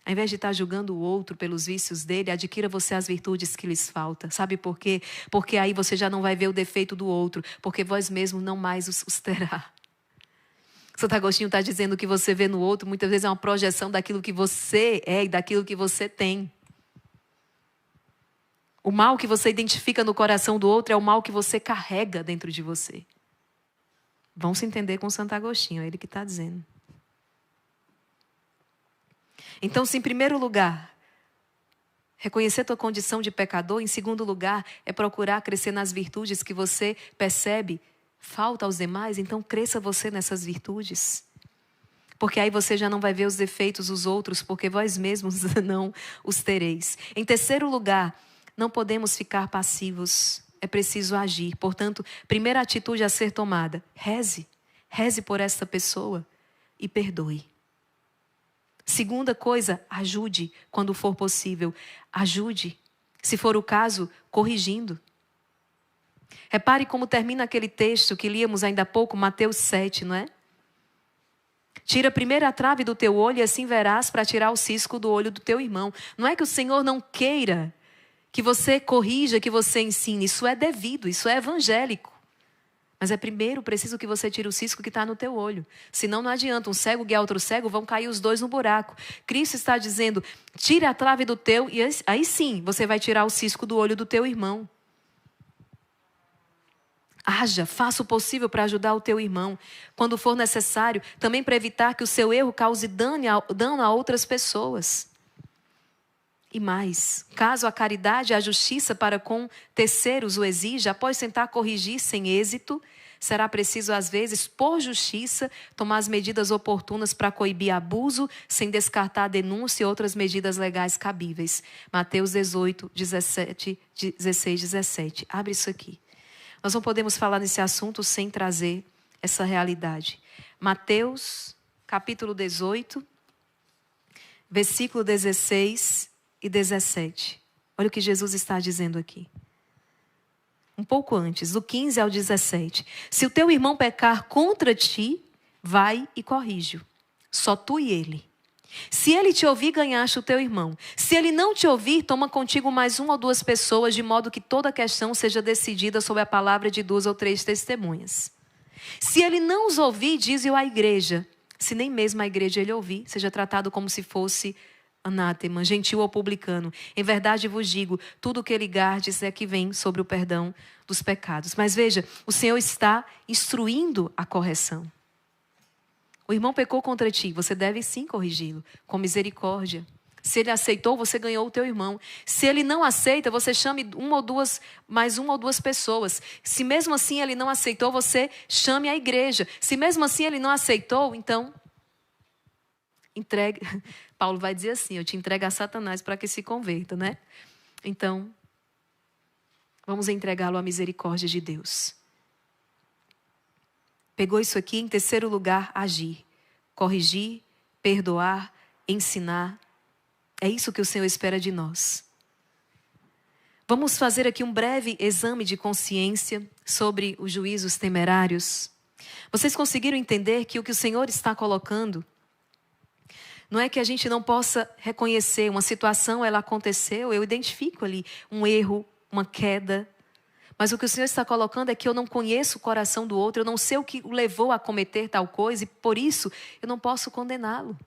S1: Ao invés de estar julgando o outro pelos vícios dele, adquira você as virtudes que lhes faltam. Sabe por quê? Porque aí você já não vai ver o defeito do outro, porque vós mesmos não mais os terá. Santo Agostinho está dizendo que você vê no outro, muitas vezes é uma projeção daquilo que você é e daquilo que você tem. O mal que você identifica no coração do outro é o mal que você carrega dentro de você. Vão se entender com Santo Agostinho, é ele que está dizendo. Então, se em primeiro lugar, reconhecer tua condição de pecador, em segundo lugar, é procurar crescer nas virtudes que você percebe falta aos demais, então cresça você nessas virtudes. Porque aí você já não vai ver os defeitos dos outros, porque vós mesmos não os tereis. Em terceiro lugar, não podemos ficar passivos, é preciso agir. Portanto, primeira atitude a ser tomada, reze. Reze por esta pessoa e perdoe. Segunda coisa, ajude quando for possível. Ajude, se for o caso, corrigindo. Repare como termina aquele texto que líamos ainda há pouco, Mateus 7, não é? Tira primeiro a trave do teu olho e assim verás para tirar o cisco do olho do teu irmão. Não é que o Senhor não queira que você corrija, que você ensine. Isso é devido, isso é evangélico. Mas é primeiro preciso que você tire o cisco que está no teu olho. Senão não adianta, um cego guiar outro cego, vão cair os dois no buraco. Cristo está dizendo, tire a trave do teu, e aí sim você vai tirar o cisco do olho do teu irmão. Haja, faça o possível para ajudar o teu irmão. Quando for necessário, também para evitar que o seu erro cause dano a outras pessoas. E mais, caso a caridade e a justiça para com terceiros o exija, após tentar corrigir sem êxito, será preciso, às vezes, por justiça, tomar as medidas oportunas para coibir abuso, sem descartar a denúncia e outras medidas legais cabíveis. Mateus 18, 16, 17. Abre isso aqui. Nós não podemos falar nesse assunto sem trazer essa realidade. Mateus, capítulo 18, versículo 16 e 17. Olha o que Jesus está dizendo aqui. Um pouco antes, do 15 ao 17. Se o teu irmão pecar contra ti, vai e corrige-o. Só tu e ele. Se ele te ouvir, ganhaste o teu irmão. Se ele não te ouvir, toma contigo mais uma ou duas pessoas, de modo que toda a questão seja decidida sob a palavra de 2 ou 3 testemunhas. Se ele não os ouvir, dize-o à igreja. Se nem mesmo a igreja ele ouvir, seja tratado como se fosse anátema, gentil ou publicano. Em verdade vos digo, tudo o que ligardes é que vem sobre o perdão dos pecados. Mas veja, o Senhor está instruindo a correção. O irmão pecou contra ti, você deve sim corrigi-lo, com misericórdia. Se ele aceitou, você ganhou o teu irmão. Se ele não aceita, você chame mais uma ou duas pessoas. Se mesmo assim ele não aceitou, você chame a igreja. Se mesmo assim ele não aceitou, então entregue. Paulo vai dizer assim, eu te entrego a Satanás para que se converta, né? Então, vamos entregá-lo à misericórdia de Deus. Pegou isso aqui, em terceiro lugar, agir. Corrigir, perdoar, ensinar. É isso que o Senhor espera de nós. Vamos fazer aqui um breve exame de consciência sobre os juízos temerários. Vocês conseguiram entender que o que o Senhor está colocando não é que a gente não possa reconhecer uma situação, ela aconteceu, eu identifico ali um erro, uma queda. Mas o que o Senhor está colocando é que eu não conheço o coração do outro, eu não sei o que o levou a cometer tal coisa e por isso eu não posso condená-lo.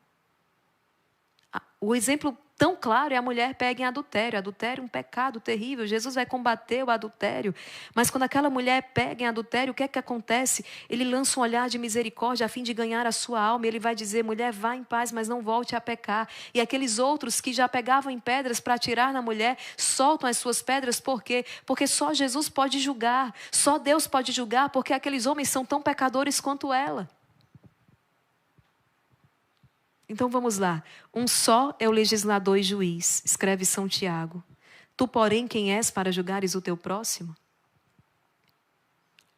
S1: O exemplo tão claro é a mulher pega em adultério. Adultério é um pecado terrível. Jesus vai combater o adultério. Mas quando aquela mulher pega em adultério, o que é que acontece? Ele lança um olhar de misericórdia a fim de ganhar a sua alma. Ele vai dizer, mulher, vá em paz, mas não volte a pecar. E aqueles outros que já pegavam em pedras para atirar na mulher, soltam as suas pedras. Por quê? Porque só Jesus pode julgar. Só Deus pode julgar, porque aqueles homens são tão pecadores quanto ela. Então vamos lá. Um só é o legislador e juiz, escreve São Tiago. Tu, porém, quem és para julgares o teu próximo?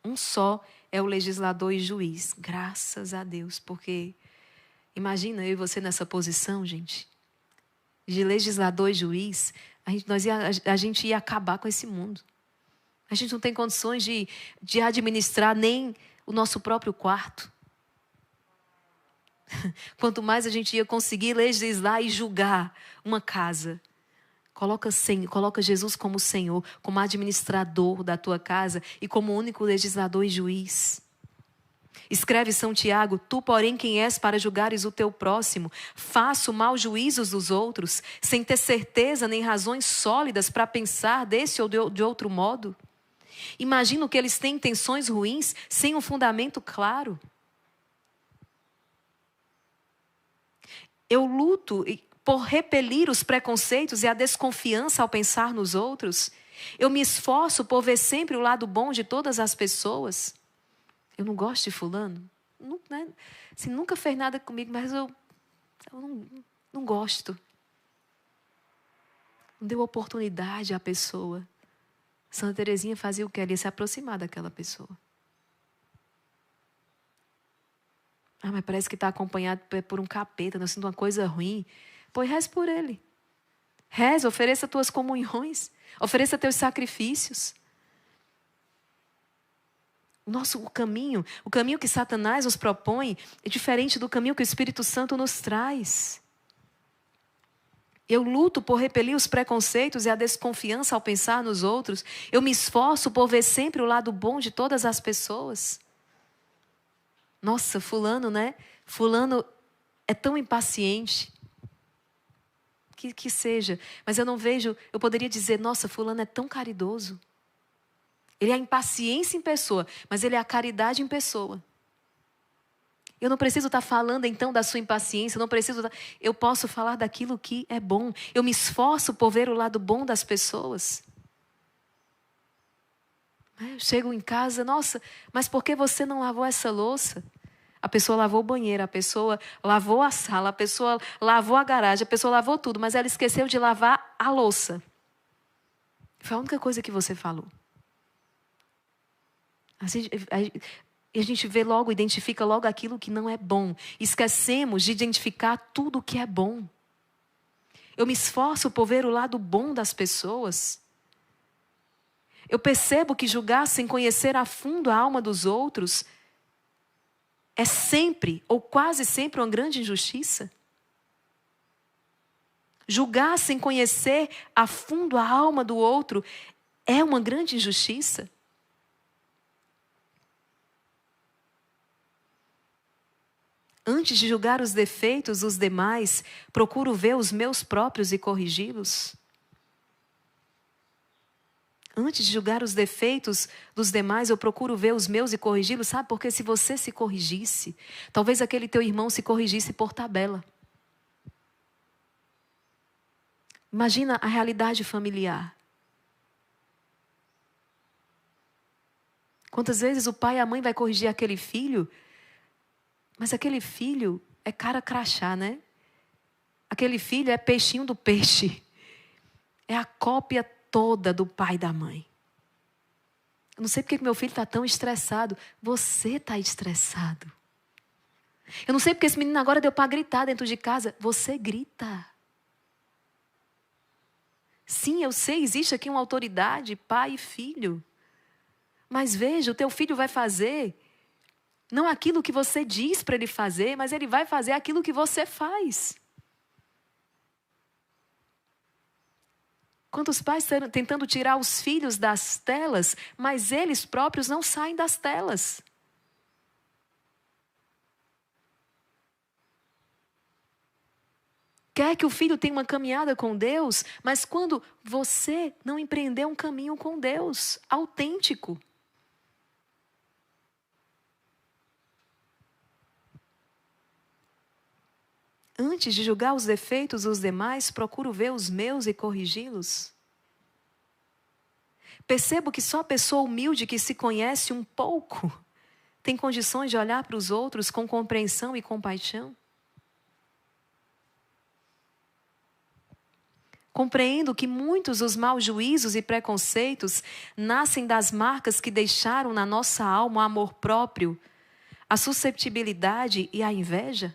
S1: Um só é o legislador e juiz. Graças a Deus, porque imagina eu e você nessa posição, gente, de legislador e juiz, a gente ia acabar com esse mundo. A gente não tem condições de administrar nem o nosso próprio quarto. Quanto mais a gente ia conseguir legislar e julgar uma casa. Coloca Jesus como Senhor, como administrador da tua casa e como único legislador e juiz. Escreve São Tiago: tu, porém, quem és para julgares o teu próximo, faça maus juízos dos outros, sem ter certeza nem razões sólidas para pensar desse ou de outro modo. Imagino que eles têm intenções ruins sem um fundamento claro. Eu luto por repelir os preconceitos e a desconfiança ao pensar nos outros. Eu me esforço por ver sempre o lado bom de todas as pessoas. Eu não gosto de fulano. Não, né? Assim, nunca fez nada comigo, mas eu não gosto. Não deu oportunidade à pessoa. Santa Teresinha fazia o que? Ela ia se aproximar daquela pessoa. Ah, mas parece que está acompanhado por um capeta, não sinto uma coisa ruim. Pois reze por ele. Reze, ofereça tuas comunhões. Ofereça teus sacrifícios. O caminho que Satanás nos propõe é diferente do caminho que o Espírito Santo nos traz. Eu luto por repelir os preconceitos e a desconfiança ao pensar nos outros. Eu me esforço por ver sempre o lado bom de todas as pessoas. Nossa, fulano, né? Fulano é tão impaciente. Que seja. Mas eu não vejo, eu poderia dizer, nossa, fulano é tão caridoso. Ele é a impaciência em pessoa, mas ele é a caridade em pessoa. Eu não preciso estar falando então da sua impaciência, eu posso falar daquilo que é bom. Eu me esforço por ver o lado bom das pessoas. Eu chego em casa, nossa, mas por que você não lavou essa louça? A pessoa lavou o banheiro, a pessoa lavou a sala, a pessoa lavou a garagem, a pessoa lavou tudo, mas ela esqueceu de lavar a louça. Foi a única coisa que você falou. Assim, a gente vê logo, identifica logo aquilo que não é bom. Esquecemos de identificar tudo o que é bom. Eu me esforço por ver o lado bom das pessoas. Eu percebo que julgar sem conhecer a fundo a alma dos outros é sempre, ou quase sempre, uma grande injustiça. Julgar sem conhecer a fundo a alma do outro é uma grande injustiça. Antes de julgar os defeitos dos demais, procuro ver os meus próprios e corrigi-los. Antes de julgar os defeitos dos demais, eu procuro ver os meus e corrigi-los. Sabe? Porque se você se corrigisse, talvez aquele teu irmão se corrigisse por tabela. Imagina a realidade familiar. Quantas vezes o pai e a mãe vai corrigir aquele filho, mas aquele filho é cara crachá, né? Aquele filho é peixinho do peixe. É a cópia toda do pai e da mãe. Eu não sei porque que meu filho está tão estressado. Você está estressado. Eu não sei porque esse menino agora deu para gritar dentro de casa. Você grita. Sim, eu sei, existe aqui uma autoridade, pai e filho. Mas veja, o teu filho vai fazer não aquilo que você diz para ele fazer, mas ele vai fazer aquilo que você faz. Quantos pais estão tentando tirar os filhos das telas, mas eles próprios não saem das telas. Quer que o filho tenha uma caminhada com Deus, mas quando você não empreendeu um caminho com Deus, autêntico. Antes de julgar os defeitos dos demais, procuro ver os meus e corrigi-los. Percebo que só a pessoa humilde que se conhece um pouco tem condições de olhar para os outros com compreensão e compaixão. Compreendo que muitos dos maus juízos e preconceitos nascem das marcas que deixaram na nossa alma o amor próprio, a susceptibilidade e a inveja.